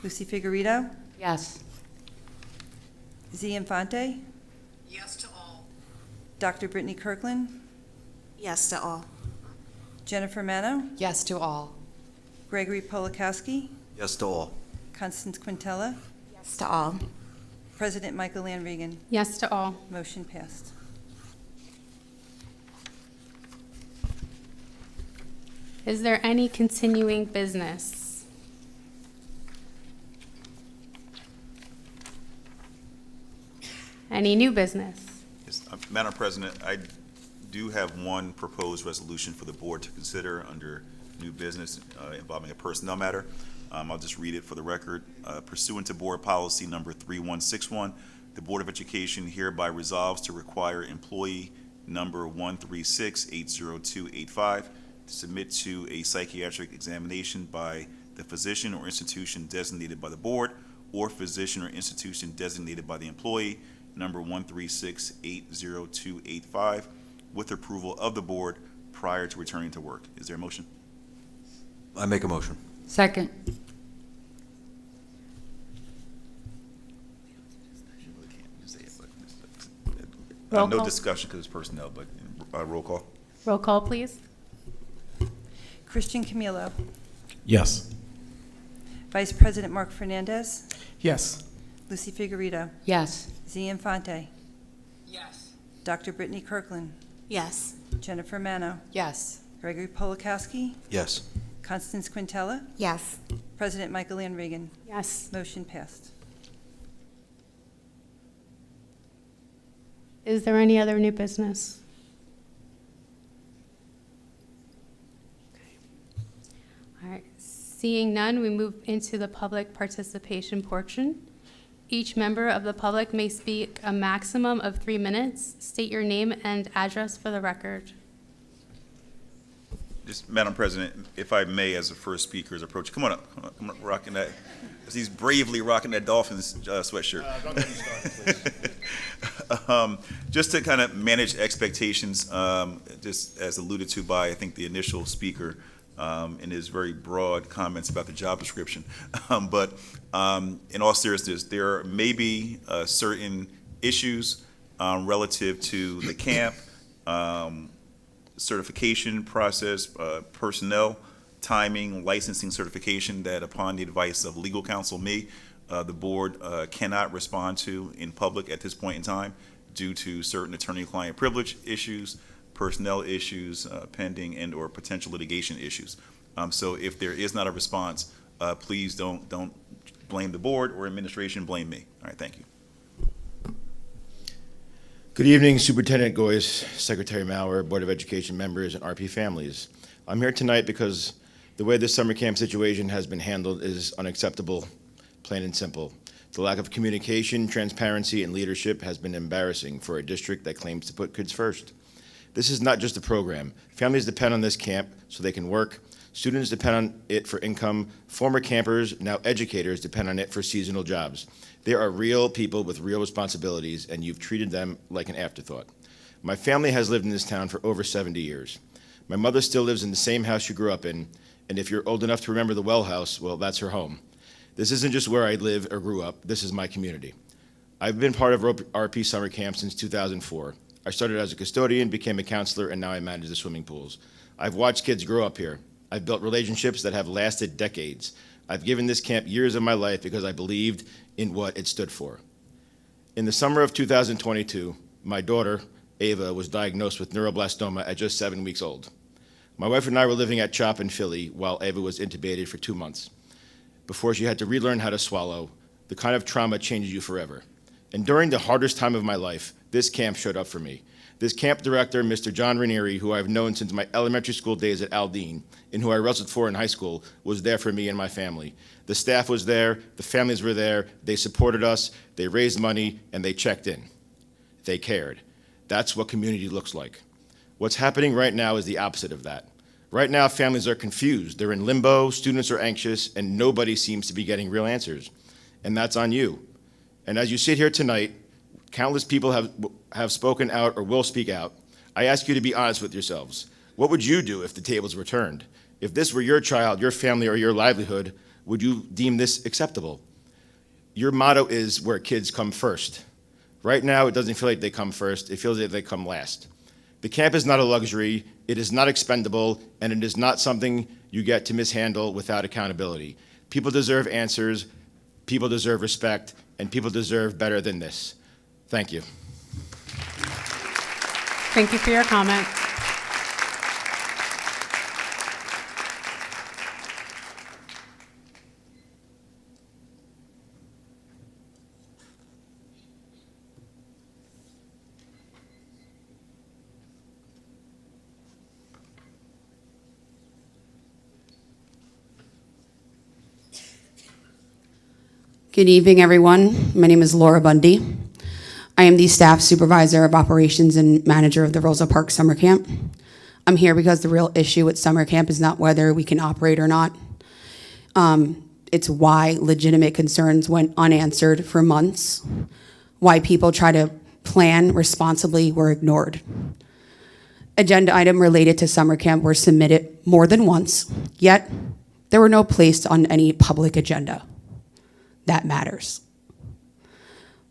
Lucy Figueredo. Yes. Z. Infante. Yes to all. Dr. Brittany Kirkland, Yes to all. Jennifer Mano, Yes to all. Gregory Polakowski, Yes to all. Constance Quintella, Yes to all. President Michael Land Regan. Yes to all. Motion passed. Is there any continuing business? Any new business? Yes, Madam President, I do have one proposed resolution for the board to consider under new business involving a personnel matter. I'll just read it for the record. Pursuant to Board Policy Number 3161, the Board of Education hereby resolves to require employee number 136-80285 to submit to a psychiatric examination by the physician or institution designated by the board, or physician or institution designated by the employee, number 136-80285, with approval of the board prior to returning to work. Is there a motion? I make a motion. Second. Roll No call. discussion because it's personnel, but roll call. Roll call, please. Christian Camilo, Yes. Vice President Mark Fernandez, Yes. Lucy Figueredo, Yes. Z. Infante, Yes. Dr. Brittany Kirkland, Yes. Jennifer Mano, Yes. Gregory Polakowski, Yes. Constance Quintella, Yes. President Michael Land Regan. Yes. Motion passed. Is there any other new business? All right, seeing none, we move into the public participation portion. Each member of the public may speak a maximum of 3 minutes. State your name and address for the record. Just, Madam President, if I may, as the first speaker is approaching, come on up, rocking that, as he's bravely rocking that Dolphins sweatshirt. Don't get me started, please. Just to kind of manage expectations, just as alluded to by, I think, the initial speaker in his very broad comments about the job description. But in all seriousness, there may be certain issues relative to the camp, certification process, personnel, timing, licensing certification that upon the advice of legal counsel, me, the board cannot respond to in public at this point in time due to certain attorney-client privilege issues, personnel issues, pending and or potential litigation issues. So if there is not a response, please don't blame the board or administration, blame me. All right, thank you. Good evening, Superintendent Goyce, Secretary Maurer, Board of Education members, and RP families. I'm here tonight because the way this summer camp situation has been handled is unacceptable, plain and simple. The lack of communication, transparency, and leadership has been embarrassing for a district that claims to put kids first. This is not just a program. Families depend on this camp so they can work. Students depend on it for income. Former campers, now educators, depend on it for seasonal jobs. There are real people with real responsibilities, and you've treated them like an afterthought. My family has lived in this town for over 70 years. My mother still lives in the same house she grew up in, and if you're old enough to remember the Well House, well, that's her home. This isn't just where I live or grew up, this is my community. I've been part of RP Summer Camp since 2004. I started as a custodian, became a counselor, and now I manage the swimming pools. I've watched kids grow up here. I've built relationships that have lasted decades. I've given this camp years of my life because I believed in what it stood for. In the summer of 2022, my daughter, Ava, was diagnosed with neuroblastoma at just 7 weeks old. My wife and I were living at CHOP in Philly while Ava was intubated for 2 months. Before she had to relearn how to swallow, the kind of trauma changes you forever. And during the hardest time of my life, this camp showed up for me. This camp director, Mr. John Ranieri, who I've known since my elementary school days at Aldine, and who I wrestled for in high school, was there for me and my family. The staff was there, the families were there, they supported us, they raised money, and they checked in. They cared. That's what community looks like. What's happening right now is the opposite of that. Right now, families are confused, they're in limbo, students are anxious, and nobody seems to be getting real answers. And that's on you. And as you sit here tonight, countless people have spoken out or will speak out. I ask you to be honest with yourselves. What would you do if the tables were turned? If this were your child, your family, or your livelihood, would you deem this acceptable? Your motto is where kids come first. Right now, it doesn't feel like they come first. It feels like they come last. The camp is not a luxury, it is not expendable, and it is not something you get to mishandle without accountability. People deserve answers, people deserve respect, and people deserve better than this. Thank you. Thank you for your comment. Good evening, everyone. My name is Laura Bundy. I am the Staff Supervisor of Operations and Manager of the Rosa Park Summer Camp. I'm here because the real issue with summer camp is not whether we can operate or not. It's why legitimate concerns went unanswered for months, why people try to plan responsibly were ignored. Agenda item related to summer camp were submitted more than once, yet there were no placed on any public agenda. That matters.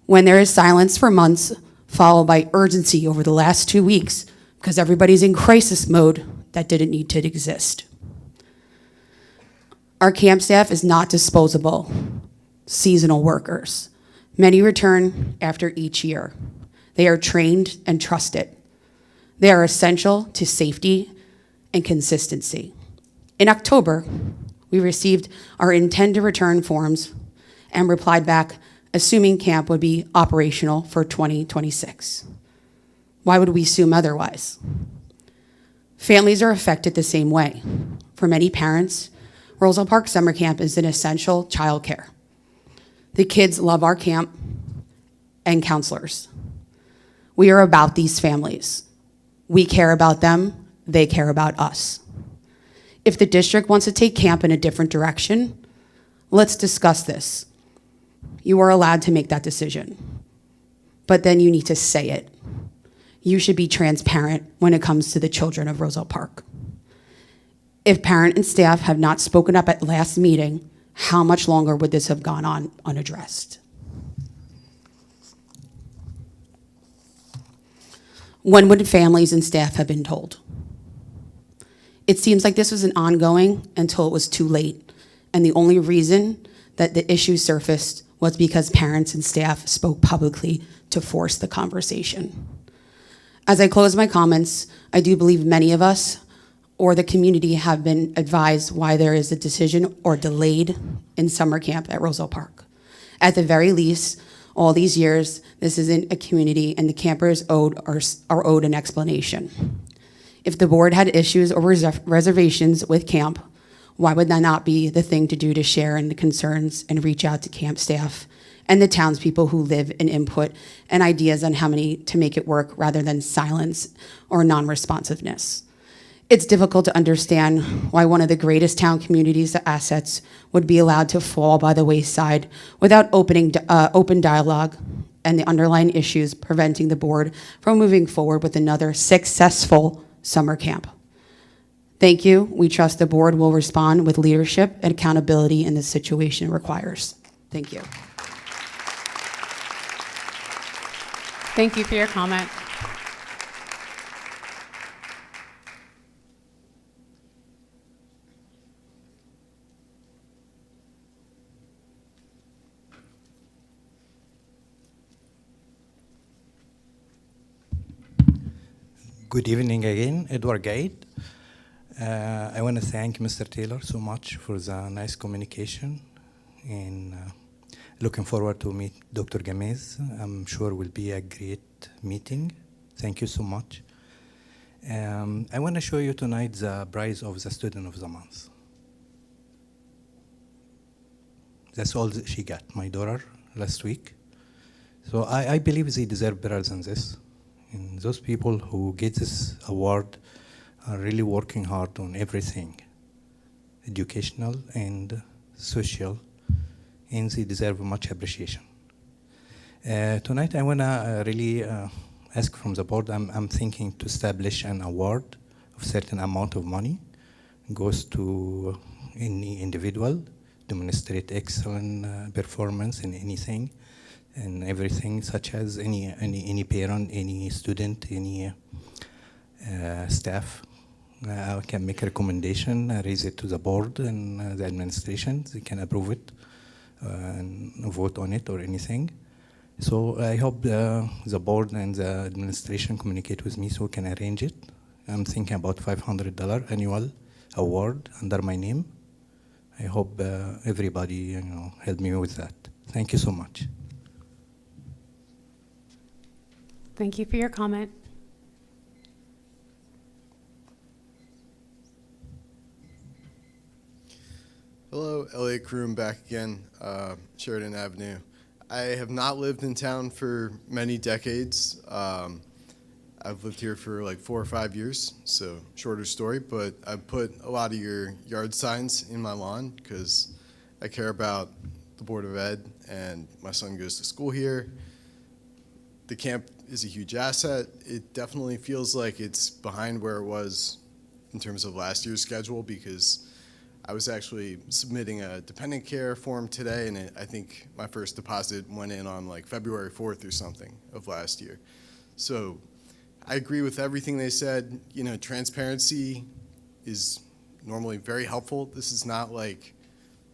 When there is silence for months, followed by urgency over the last 2 weeks, because everybody's in crisis mode, that didn't need to exist. Our camp staff is not disposable, seasonal workers. Many return after each year. They are trained and trusted. They are essential to safety and consistency. In October, we received our intend to return forms and replied back, assuming camp would be operational for 2026. Why would we assume otherwise? Families are affected the same way. For many parents, Rosa Park Summer Camp is an essential childcare. The kids love our camp and counselors. We are about these families. We care about them, they care about us. If the district wants to take camp in a different direction, let's discuss this. You are allowed to make that decision, but then you need to say it. You should be transparent when it comes to the children of Rosa Park. If parent and staff have not spoken up at last meeting, how much longer would this have gone on unaddressed? When would families and staff have been told? It seems like this was an ongoing until it was too late, and the only reason that the issue surfaced was because parents and staff spoke publicly to force the conversation. As I close my comments, I do believe many of us or the community have been advised why there is a decision or delayed in summer camp at Rosa Park. At the very least, all these years, this isn't a community and the campers are owed an explanation. If the board had issues or reservations with camp, why would that not be the thing to do to share in the concerns and reach out to camp staff and the townspeople who live and input and ideas on how many to make it work rather than silence or non-responsiveness? It's difficult to understand why one of the greatest town communities' assets would be allowed to fall by the wayside without open dialogue and the underlying issues preventing the board from moving forward with another successful summer camp. Thank you. We trust the board will respond with leadership and accountability in this situation requires. Thank you. Thank you for your comment. Good evening again, Edward Gaid. I want to thank Mr. Taylor so much for the nice communication, and looking forward to meet Dr. Gamez. I'm sure will be a great meeting. Thank you so much. I want to show you tonight the prize of the Student of the Month. That's all that she got, my daughter, last week. So I believe they deserve better than this. And those people who get this award are really working hard on everything, educational and social, and they deserve much appreciation. Tonight I want to really ask from the board, I'm thinking to establish an award of certain amount of money, goes to any individual, demonstrate excellent performance in anything, and everything, such as any parent, any student, any staff. I can make a recommendation, raise it to the board and the administration. They can approve it and vote on it or anything. So I hope the board and the administration communicate with me so we can arrange it. I'm thinking about $500 annual award under my name. I hope everybody help me with that. Thank you so much. Thank you for your comment. Hello, Elliot Kroom back again, Sheridan Avenue. I have not lived in town for many decades. I've lived here for like 4 or 5 years, so shorter story, but I've put a lot of your yard signs in my lawn because I care about the Board of Ed and my son goes to school here. The camp is a huge asset. It definitely feels like it's behind where it was in terms of last year's schedule because I was actually submitting a dependent care form today, and I think my first deposit went in on like February 4th or something of last year. So I agree with everything they said. You know, transparency is normally very helpful. This is not like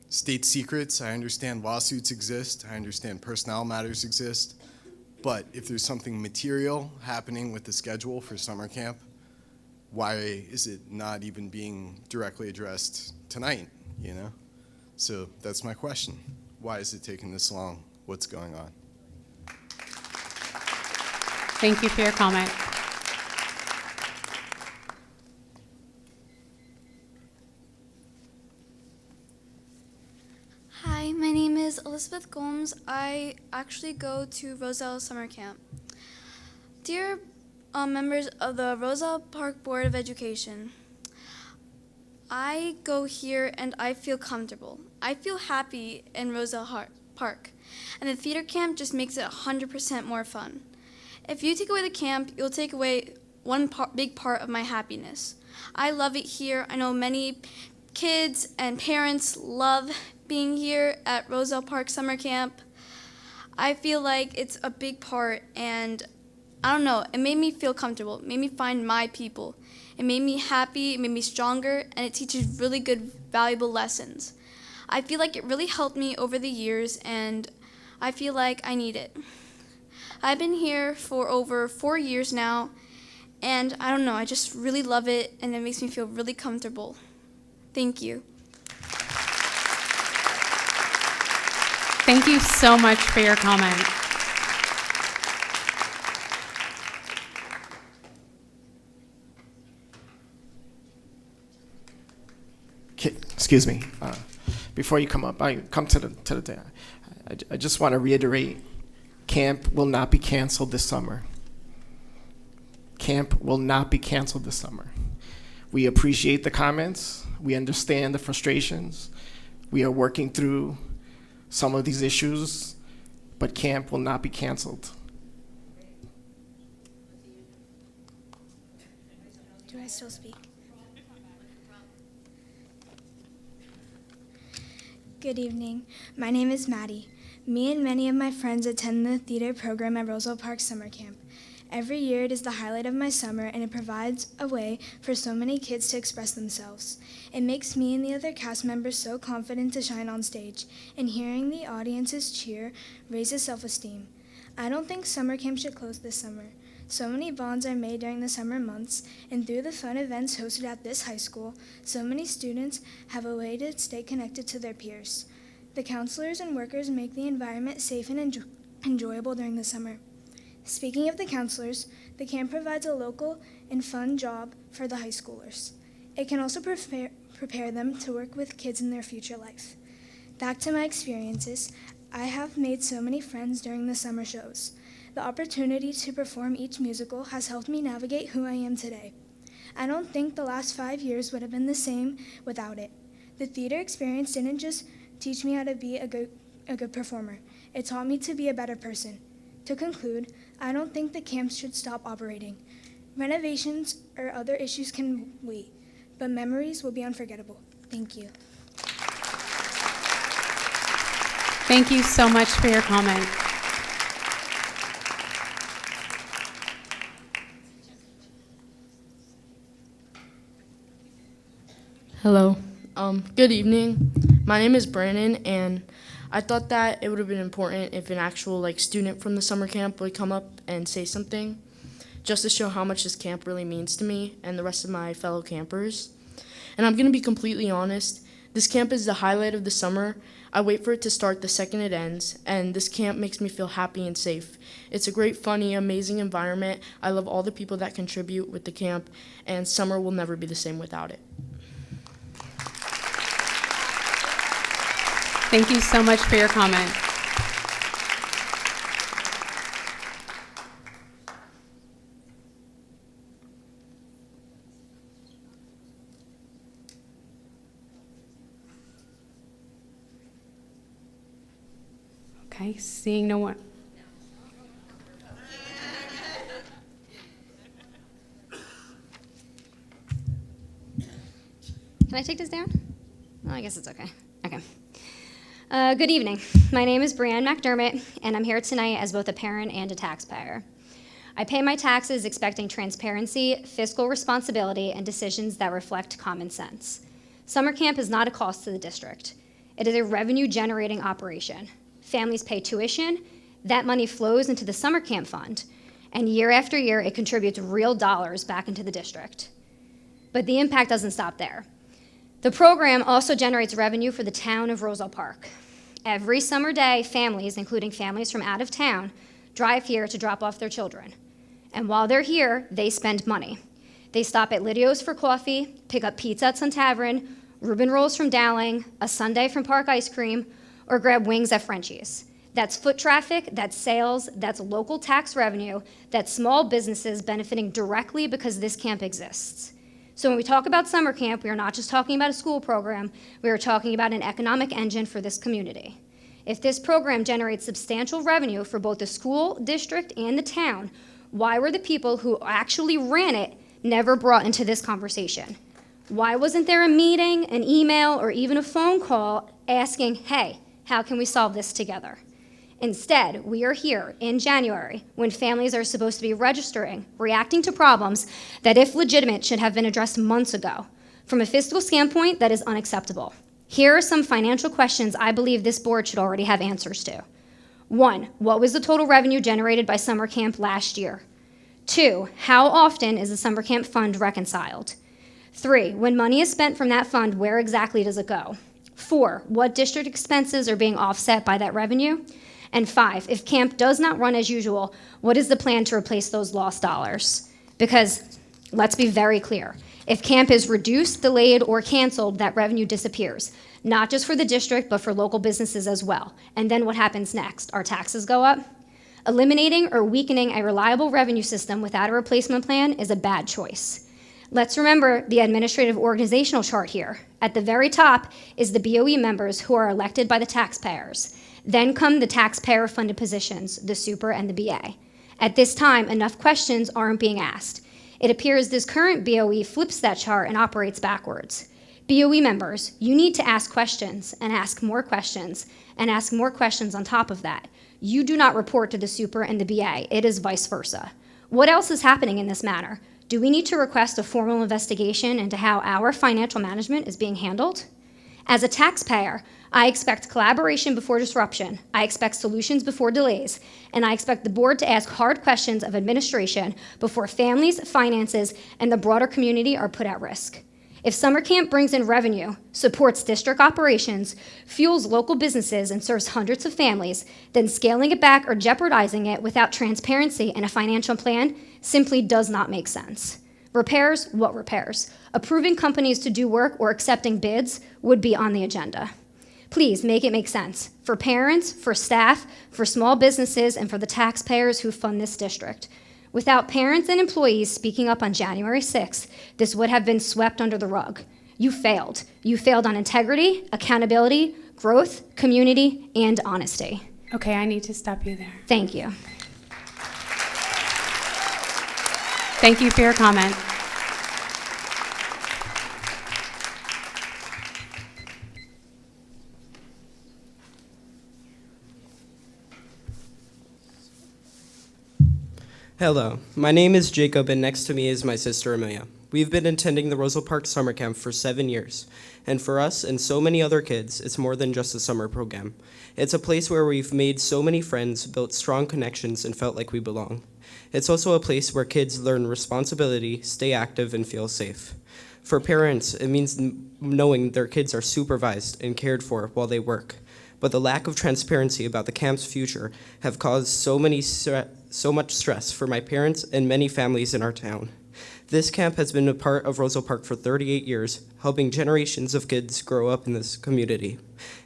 state secrets. I understand lawsuits exist. I understand personnel matters exist. But if there's something material happening with the schedule for summer camp, why is it not even being directly addressed tonight, you know? So that's my question. Why is it taking this long? What's going on? Thank you for your comment. Hi, my name is Elizabeth Gomes. I actually go to Roselle Summer Camp. Dear members of the Roselle Park Board of Education, I go here and I feel comfortable. I feel happy in Roselle Park, and the theater camp just makes it 100% more fun. If you take away the camp, you'll take away one big part of my happiness. I love it here. I know many kids and parents love being here at Roselle Park Summer Camp. I feel like it's a big part, and I don't know, it made me feel comfortable. It made me find my people. It made me happy, it made me stronger, and it teaches really good, valuable lessons. I feel like it really helped me over the years, and I feel like I need it. I've been here for over 4 years now, and I don't know, I just really love it, and it makes me feel really comfortable. Thank you. Thank you so much for your comment. Excuse me. Before you come up, I just want to reiterate: camp will not be canceled this summer. Camp will not be canceled this summer. We appreciate the comments. We understand the frustrations. We are working through some of these issues, but camp will not be canceled. Do I still speak? Good evening. My name is Maddie. Me and many of my friends attend the theater program at Roselle Park Summer Camp. Every year it is the highlight of my summer, and it provides a way for so many kids to express themselves. It makes me and the other cast members so confident to shine on stage, and hearing the audience's cheer raises self-esteem. I don't think summer camp should close this summer. So many bonds are made during the summer months, and through the fun events hosted at this high school, so many students have a way to stay connected to their peers. The counselors and workers make the environment safe and enjoyable during the summer. Speaking of the counselors, the camp provides a local and fun job for the high schoolers. It can also prepare them to work with kids in their future life. Back to my experiences, I have made so many friends during the summer shows. The opportunity to perform each musical has helped me navigate who I am today. I don't think the last 5 years would have been the same without it. The theater experience didn't just teach me how to be a good performer. It taught me to be a better person. To conclude, I don't think the camps should stop operating. Renovations or other issues can wait, but memories will be unforgettable. Thank you. Thank you so much for your comment. Hello. Good evening. My name is Brandon, and I thought that it would have been important if an actual student from the summer camp would come up and say something, just to show how much this camp really means to me and the rest of my fellow campers. And I'm going to be completely honest. This camp is the highlight of the summer. I wait for it to start the second it ends, and this camp makes me feel happy and safe. It's a great, funny, amazing environment. I love all the people that contribute with the camp, and summer will never be the same without it. Thank you so much for your comment. Okay, seeing no one. Can I take this down? Oh, I guess it's okay. Okay. Good evening. My name is Brianne McDermott, and I'm here tonight as both a parent and a taxpayer. I pay my taxes expecting transparency, fiscal responsibility, and decisions that reflect common sense. Summer camp is not a cost to the district. It is a revenue-generating operation. Families pay tuition, that money flows into the summer camp fund, and year after year it contributes real dollars back into the district. But the impact doesn't stop there. The program also generates revenue for the town of Roselle Park. Every summer day, families, including families from out of town, drive here to drop off their children. And while they're here, they spend money. They stop at Lidio's for coffee, pick up pizza at Sun Tavern, Reuben rolls from Dowling, a sundae from Park Ice Cream, or grab wings at Frenchie's. That's foot traffic, that's sales, that's local tax revenue, that's small businesses benefiting directly because this camp exists. So when we talk about summer camp, we are not just talking about a school program, we are talking about an economic engine for this community. If this program generates substantial revenue for both the school, district, and the town, why were the people who actually ran it never brought into this conversation? Why wasn't there a meeting, an email, or even a phone call asking, hey, how can we solve this together? Instead, we are here in January when families are supposed to be registering, reacting to problems that, if legitimate, should have been addressed months ago. From a fiscal standpoint, that is unacceptable. Here are some financial questions I believe this board should already have answers to. 1, what was the total revenue generated by summer camp last year? 2, how often is the summer camp fund reconciled? 3, when money is spent from that fund, where exactly does it go? 4, what district expenses are being offset by that revenue? And 5, if camp does not run as usual, what is the plan to replace those lost dollars? Because let's be very clear. If camp is reduced, delayed, or canceled, that revenue disappears, not just for the district, but for local businesses as well. And then what happens next? Our taxes go up? Eliminating or weakening a reliable revenue system without a replacement plan is a bad choice. Let's remember the administrative organizational chart here. At the very top is the BOE members who are elected by the taxpayers. Then come the taxpayer-funded positions, the super and the BA. At this time, enough questions aren't being asked. It appears this current BOE flips that chart and operates backwards. BOE members, you need to ask questions and ask more questions and ask more questions on top of that. You do not report to the super and the BA. It is vice versa. What else is happening in this matter? Do we need to request a formal investigation into how our financial management is being handled? As a taxpayer, I expect collaboration before disruption, I expect solutions before delays, and I expect the board to ask hard questions of administration before families, finances, and the broader community are put at risk. If summer camp brings in revenue, supports district operations, fuels local businesses, and serves hundreds of families, then scaling it back or jeopardizing it without transparency and a financial plan simply does not make sense. Repairs, what repairs? Approving companies to do work or accepting bids would be on the agenda. Please make it make sense for parents, for staff, for small businesses, and for the taxpayers who fund this district. Without parents and employees speaking up on January 6th, this would have been swept under the rug. You failed. You failed on integrity, accountability, growth, community, and honesty. Okay, I need to stop you there. Thank you. Thank you for your comment. Hello, my name is Jacob, and next to me is my sister Amelia. We've been attending the Rosal Park Summer Camp for 7 years, and for us and so many other kids, it's more than just a summer program. It's a place where we've made so many friends, built strong connections, and felt like we belong. It's also a place where kids learn responsibility, stay active, and feel safe. For parents, it means knowing their kids are supervised and cared for while they work. But the lack of transparency about the camp's future have caused so much stress for my parents and many families in our town. This camp has been a part of Rosal Park for 38 years, helping generations of kids grow up in this community.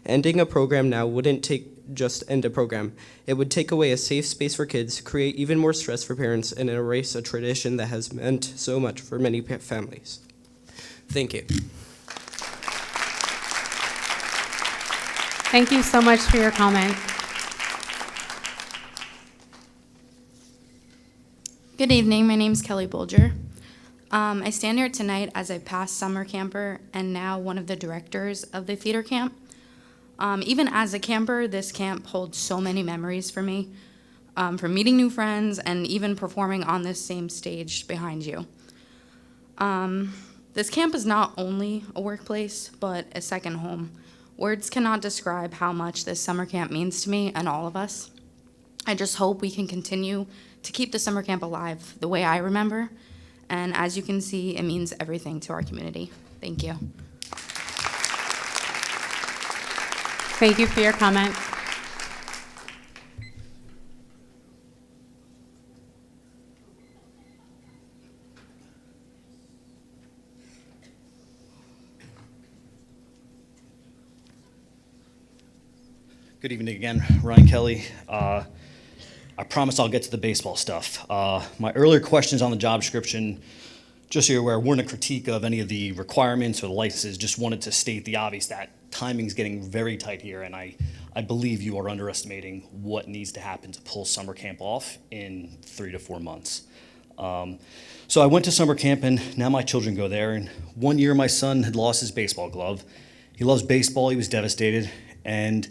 Ending a program now wouldn't just end a program. It would take away a safe space for kids, create even more stress for parents, and erase a tradition that has meant so much for many families. Thank you. Thank you so much for your comment. Good evening. My name is Kelly Bolger. I stand here tonight as a past summer camper and now one of the directors of the theater camp. Even as a camper, this camp holds so many memories for me, from meeting new friends and even performing on this same stage behind you. This camp is not only a workplace, but a second home. Words cannot describe how much this summer camp means to me and all of us. I just hope we can continue to keep the summer camp alive the way I remember. And as you can see, it means everything to our community. Thank you. Thank you for your comment. Good evening again, Ryan Kelly. I promise I'll get to the baseball stuff. My earlier questions on the job description, just so you're aware, weren't a critique of any of the requirements or the licenses, just wanted to state the obvious that timing's getting very tight here, and I believe you are underestimating what needs to happen to pull summer camp off in 3 to 4 months. So I went to summer camp, and now my children go there, and one year my son had lost his baseball glove. He loves baseball, he was devastated, and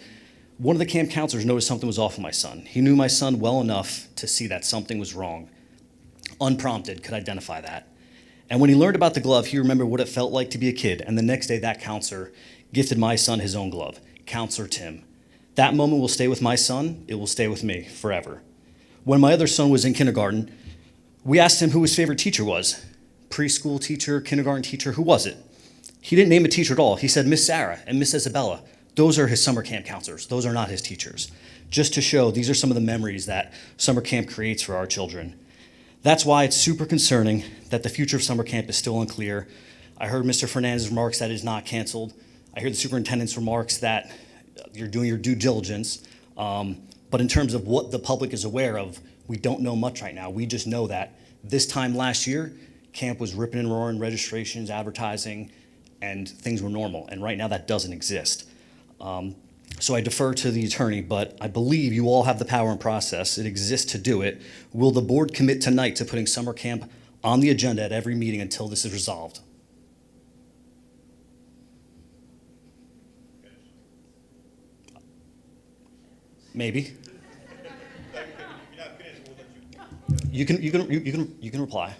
one of the camp counselors noticed something was off with my son. He knew my son well enough to see that something was wrong. Unprompted, could identify that. And when he learned about the glove, he remembered what it felt like to be a kid. And the next day, that counselor gifted my son his own glove, Counselor Tim. That moment will stay with my son. It will stay with me forever. When my other son was in kindergarten, we asked him who his favorite teacher was. Preschool teacher, kindergarten teacher, who was it? He didn't name a teacher at all. He said Miss Sarah and Miss Isabella. Those are his summer camp counselors. Those are not his teachers. Just to show, these are some of the memories that summer camp creates for our children. That's why it's super concerning that the future of summer camp is still unclear. I heard Mr. Fernandez's remarks that it is not canceled. I hear the superintendent's remarks that you're doing your due diligence. But in terms of what the public is aware of, we don't know much right now. We just know that this time last year, camp was ripping and roaring, registrations, advertising, and things were normal. And right now that doesn't exist. So I defer to the attorney, but I believe you all have the power and process. It exists to do it. Will the board commit tonight to putting summer camp on the agenda at every meeting until this is resolved? Maybe. You can reply.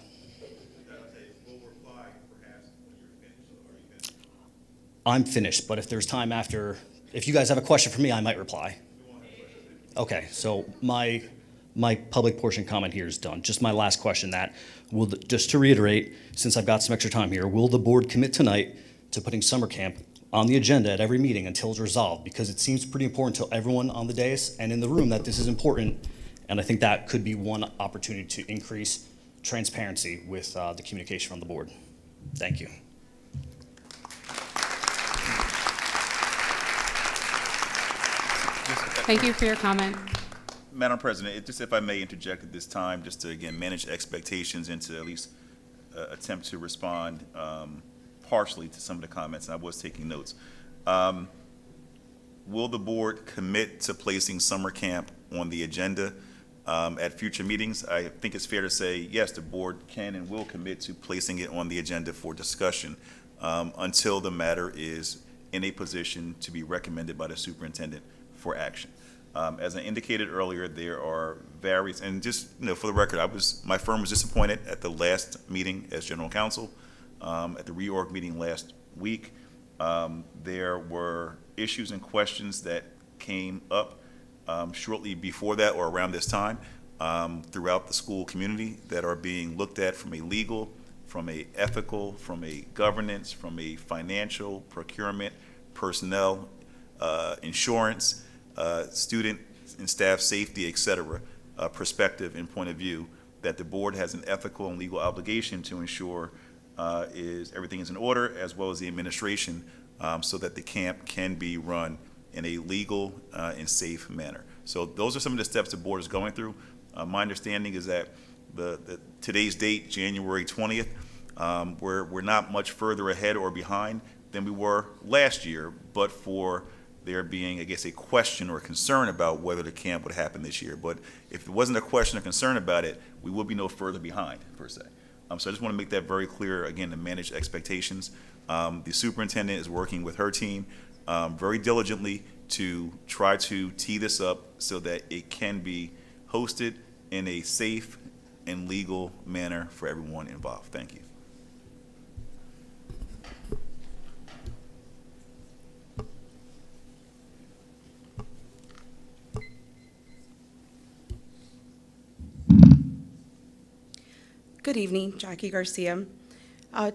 I'm finished, but if there's time after, if you guys have a question for me, I might reply. Okay, so my public portion comment here is done. Just my last question, just to reiterate, since I've got some extra time here, will the board commit tonight to putting summer camp on the agenda at every meeting until it's resolved? Because it seems pretty important to everyone on the dais and in the room that this is important, and I think that could be one opportunity to increase transparency with the communication from the board. Thank you. Thank you for your comment. Madam President, just if I may interject at this time, just to again manage expectations and to at least attempt to respond partially to some of the comments, and I was taking notes. Will the board commit to placing summer camp on the agenda at future meetings? I think it's fair to say, yes, the board can and will commit to placing it on the agenda for discussion until the matter is in a position to be recommended by the superintendent for action. As I indicated earlier, there are various, and just for the record, my firm was disappointed at the last meeting as general counsel. at the reorg meeting last week. There were issues and questions that came up shortly before that or around this time throughout the school community that are being looked at from a legal, from a ethical, from a governance, from a financial, procurement, personnel, insurance, student and staff safety, et cetera, perspective and point of view, that the board has an ethical and legal obligation to ensure everything is in order, as well as the administration, so that the camp can be run in a legal and safe manner. So those are some of the steps the board is going through. My understanding is that today's date, January 20th, we're not much further ahead or behind than we were last year, but for there being, I guess, a question or concern about whether the camp would happen this year. But if there wasn't a question or concern about it, we would be no further behind, per se. So I just want to make that very clear, again, to manage expectations. The superintendent is working with her team very diligently to try to tee this up so that it can be hosted in a safe and legal manner for everyone involved. Thank you. Good evening, Jackie Garcia.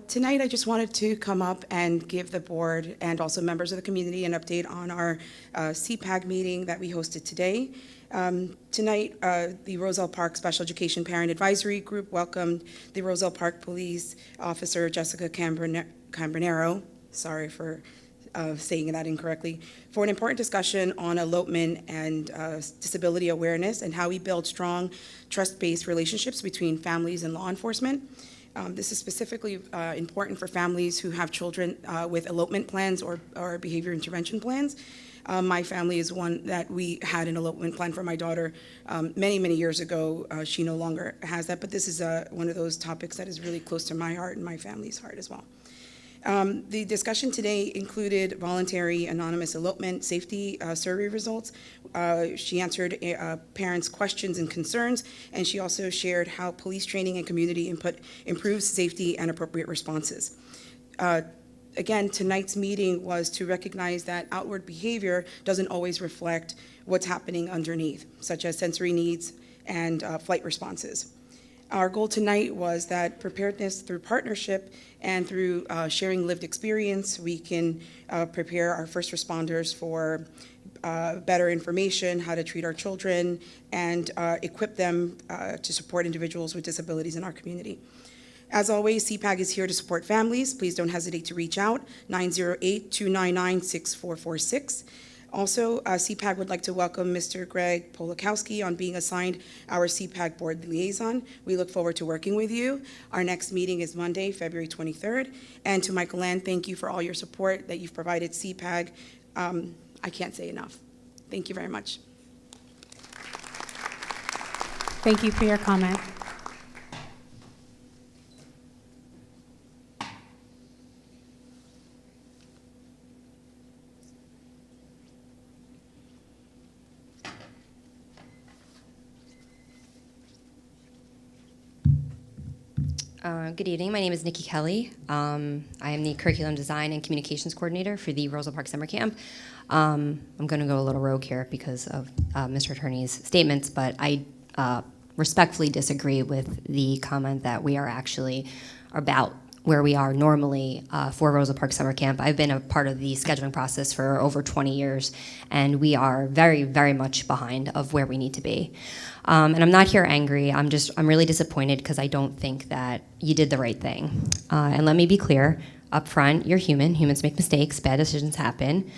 Tonight, I just wanted to come up and give the board and also members of the community an update on our CPAG meeting that we hosted today. Tonight, the Roselle Park Special Education Parent Advisory Group welcomed the Roselle Park Police Officer Jessica Cambronero, sorry for saying that incorrectly, for an important discussion on elopement and disability awareness and how we build strong trust-based relationships between families and law enforcement. This is specifically important for families who have children with elopement plans or behavior intervention plans. My family is one that we had an elopement plan for my daughter many, many years ago. She no longer has that, but this is one of those topics that is really close to my heart and my family's heart as well. The discussion today included voluntary anonymous elopement safety survey results. She answered parents' questions and concerns, and she also shared how police training and community input improves safety and appropriate responses. Again, tonight's meeting was to recognize that outward behavior doesn't always reflect what's happening underneath, such as sensory needs and flight responses. Our goal tonight was that preparedness through partnership and through sharing lived experience, we can prepare our first responders for better information, how to treat our children, and equip them to support individuals with disabilities in our community. As always, CPAG is here to support families. Please don't hesitate to reach out, 908-299-6446. Also, CPAG would like to welcome Mr. Greg Polakowski on being assigned our CPAG board liaison. We look forward to working with you. Our next meeting is Monday, February 23rd. And to Michael Land, thank you for all your support that you've provided CPAG. I can't say enough. Thank you very much. Thank you for your comment. Good evening. My name is Nikki Kelly. I am the Curriculum Design and Communications Coordinator for the Roselle Park Summer Camp. I'm going to go a little rogue here because of Mr. Attorney's statements, but I respectfully disagree with the comment that we are actually about where we are normally for Roselle Park Summer Camp. I've been a part of the scheduling process for over 20 years, and we are very, very much behind of where we need to be. And I'm not here angry. I'm really disappointed because I don't think that you did the right thing. And let me be clear, up front, you're human. Humans make mistakes. Bad decisions happen.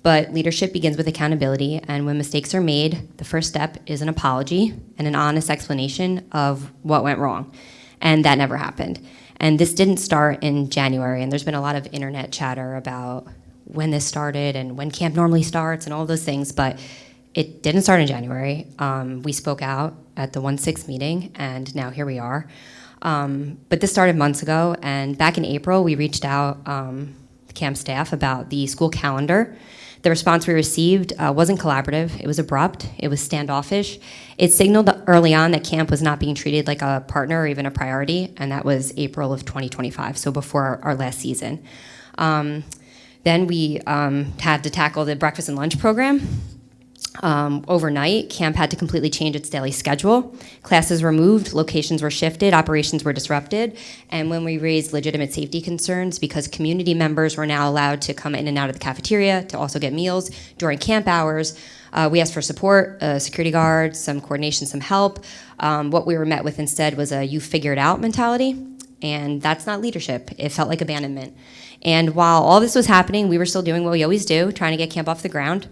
But leadership begins with accountability, and when mistakes are made, the first step is an apology and an honest explanation of what went wrong. And that never happened. And this didn't start in January, and there's been a lot of internet chatter about when this started and when camp normally starts and all those things, but it didn't start in January. We spoke out at the 1-6 meeting, and now here we are. But this started months ago, and back in April, we reached out to camp staff about the school calendar. The response we received wasn't collaborative. It was abrupt. It was standoffish. It signaled early on that camp was not being treated like a partner or even a priority, and that was April of 2025, so before our last season. Then we had to tackle the breakfast and lunch program. Overnight, camp had to completely change its daily schedule. Classes were moved, locations were shifted, operations were disrupted, and when we raised legitimate safety concerns because community members were now allowed to come in and out of the cafeteria to also get meals during camp hours, we asked for support, a security guard, some coordination, some help. What we were met with instead was a you figure it out mentality, and that's not leadership. It felt like abandonment. And while all this was happening, we were still doing what we always do, trying to get camp off the ground.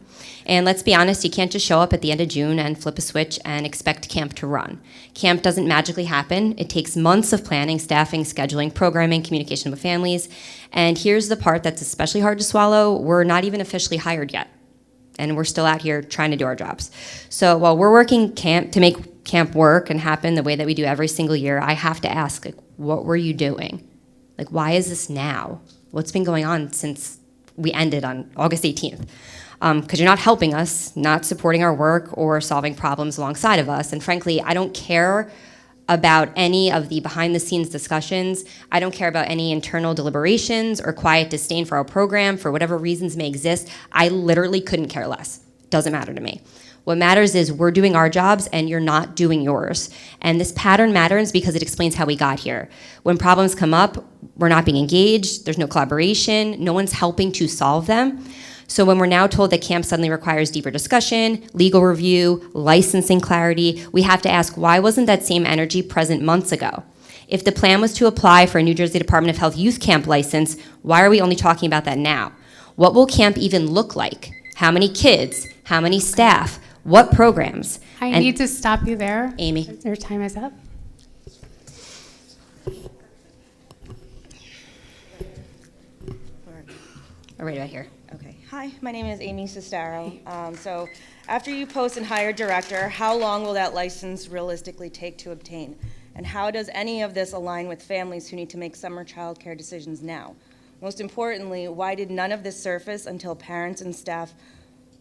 And let's be honest, you can't just show up at the end of June and flip a switch and expect camp to run. Camp doesn't magically happen. It takes months of planning, staffing, scheduling, programming, communication with families. And here's the part that's especially hard to swallow. We're not even officially hired yet. And we're still out here trying to do our jobs. So while we're working camp to make camp work and happen the way that we do every single year, I have to ask, like, what were you doing? Like, why is this now? What's been going on since we ended on August 18th? Because you're not helping us, not supporting our work, or solving problems alongside of us. And frankly, I don't care about any of the behind-the-scenes discussions. I don't care about any internal deliberations or quiet disdain for our program for whatever reasons may exist. I literally couldn't care less. Doesn't matter to me. What matters is we're doing our jobs and you're not doing yours. And this pattern matters because it explains how we got here. When problems come up, we're not being engaged, there's no collaboration, no one's helping to solve them. So when we're now told that camp suddenly requires deeper discussion, legal review, licensing clarity, we have to ask, why wasn't that same energy present months ago? If the plan was to apply for a New Jersey Department of Health youth camp license, why are we only talking about that now? What will camp even look like? How many kids? How many staff? What programs? I need to stop you there. Amy. Your time is up. Right here. Okay. Hi, my name is Amy Sestaro. So after you post and hire a director, how long will that license realistically take to obtain? And how does any of this align with families who need to make summer childcare decisions now? Most importantly, why did none of this surface until parents and staff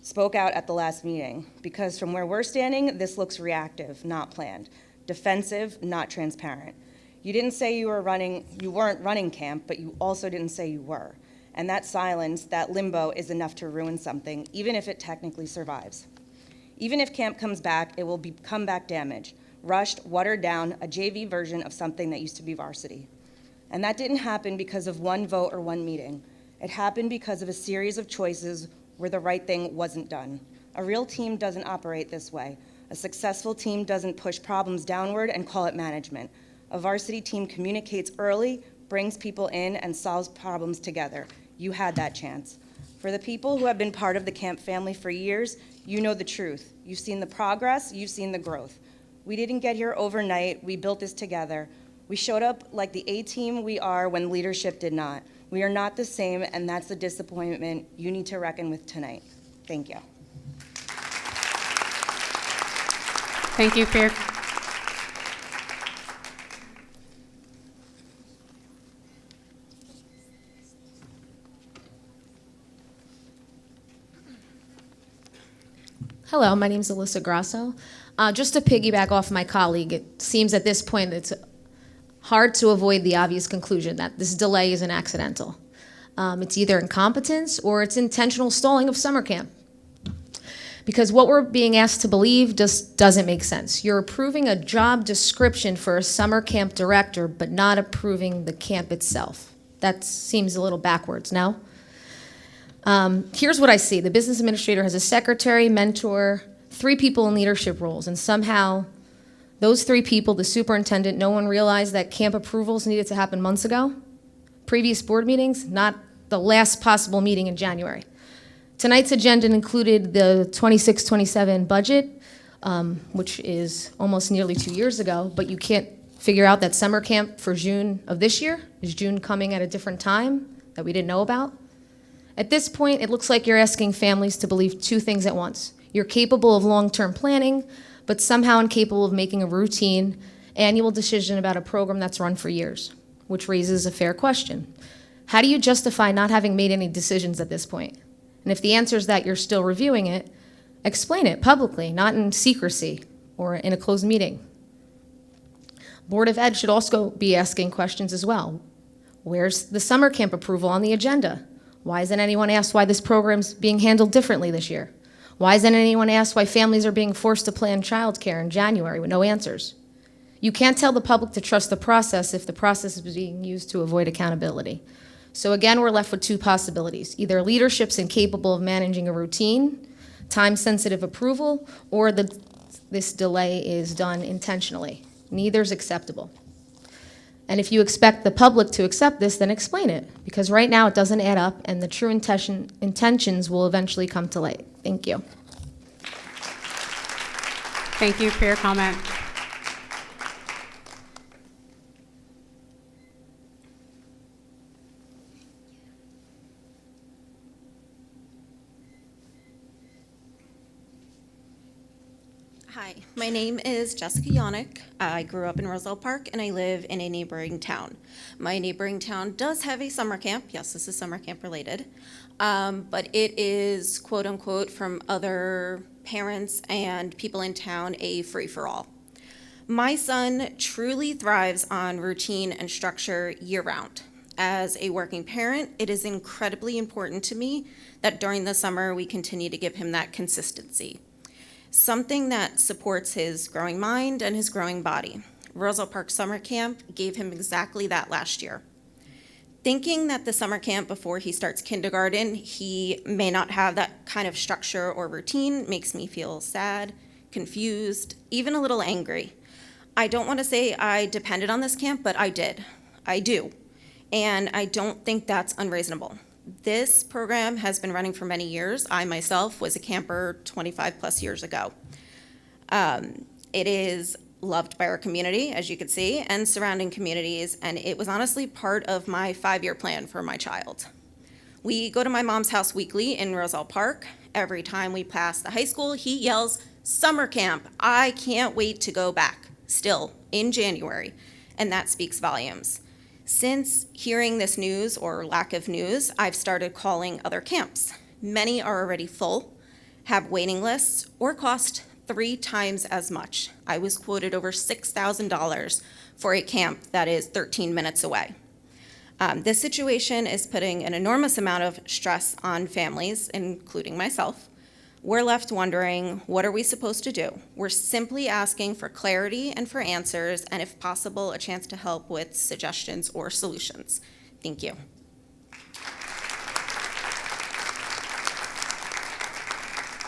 spoke out at the last meeting? Because from where we're standing, this looks reactive, not planned. Defensive, not transparent. You didn't say you weren't running camp, but you also didn't say you were. And that silence, that limbo, is enough to ruin something, even if it technically survives. Even if camp comes back, it will be comeback damage, rushed, watered down, a JV version of something that used to be varsity. And that didn't happen because of one vote or one meeting. It happened because of a series of choices where the right thing wasn't done. A real team doesn't operate this way. A successful team doesn't push problems downward and call it management. A varsity team communicates early, brings people in, and solves problems together. You had that chance. For the people who have been part of the camp family for years, you know the truth. You've seen the progress, you've seen the growth. We didn't get here overnight, we built this together. We showed up like the A-team we are when leadership did not. We are not the same, and that's the disappointment you need to reckon with tonight. Thank you. Thank you for your. Hello, my name is Alyssa Grasso. Just to piggyback off my colleague, it seems at this point it's hard to avoid the obvious conclusion that this delay isn't accidental. It's either incompetence or it's intentional stalling of summer camp. Because what we're being asked to believe just doesn't make sense. You're approving a job description for a summer camp director, but not approving the camp itself. That seems a little backwards, no? Here's what I see. The business administrator has a secretary, mentor, 3 people in leadership roles, and somehow those 3 people, the superintendent, no one realized that camp approvals needed to happen months ago. Previous board meetings, not the last possible meeting in January. Tonight's agenda included the 26-27 budget, which is almost nearly 2 years ago, but you can't figure out that summer camp for June of this year. Is June coming at a different time that we didn't know about? At this point, it looks like you're asking families to believe 2 things at once. You're capable of long-term planning, but somehow incapable of making a routine, annual decision about a program that's run for years, which raises a fair question. How do you justify not having made any decisions at this point? And if the answer is that you're still reviewing it, explain it publicly, not in secrecy. or in a closed meeting. Board of Ed should also be asking questions as well. Where's the summer camp approval on the agenda? Why hasn't anyone asked why this program's being handled differently this year? Why hasn't anyone asked why families are being forced to plan childcare in January with no answers? You can't tell the public to trust the process if the process is being used to avoid accountability. So again, we're left with two possibilities. Either leadership's incapable of managing a routine, time-sensitive approval, or this delay is done intentionally. Neither's acceptable. And if you expect the public to accept this, then explain it, because right now it doesn't add up and the true intentions will eventually come to light. Thank you. Thank you for your comment. Hi, my name is Jessica Yannick. I grew up in Roselle Park and I live in a neighboring town. My neighboring town does have a summer camp. Yes, this is summer camp related. But it is, quote unquote, from other parents and people in town, a free-for-all. My son truly thrives on routine and structure year-round. As a working parent, it is incredibly important to me that during the summer we continue to give him that consistency. Something that supports his growing mind and his growing body. Roselle Park Summer Camp gave him exactly that last year. Thinking that the summer camp before he starts kindergarten, he may not have that kind of structure or routine makes me feel sad, confused, even a little angry. I don't want to say I depended on this camp, but I did. I do. And I don't think that's unreasonable. This program has been running for many years. I myself was a camper 25 plus years ago. It is loved by our community, as you can see, and surrounding communities, and it was honestly part of my 5-year plan for my child. We go to my mom's house weekly in Roselle Park. Every time we pass the high school, he yells, "Summer camp, I can't wait to go back," still in January, and that speaks volumes. Since hearing this news or lack of news, I've started calling other camps. Many are already full, have waiting lists, or cost 3 times as much. I was quoted over $6,000 for a camp that is 13 minutes away. This situation is putting an enormous amount of stress on families, including myself. We're left wondering, what are we supposed to do? We're simply asking for clarity and for answers, and if possible, a chance to help with suggestions or solutions. Thank you.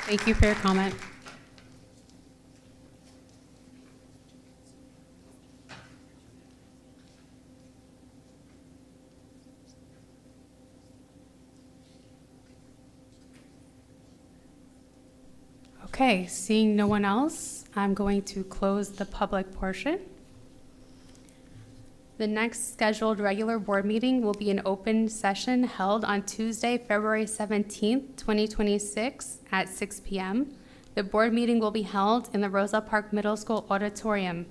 Thank you for your comment. Okay, seeing no one else, I'm going to close the public portion. The next scheduled regular board meeting will be an open session held on Tuesday, February 17th, 2026 at 6 p.m. The board meeting will be held in the Roselle Park Middle School auditorium.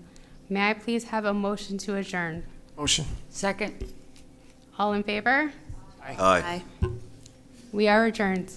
May I please have a motion to adjourn? Motion. Second. All in favor? Aye. We are adjourned.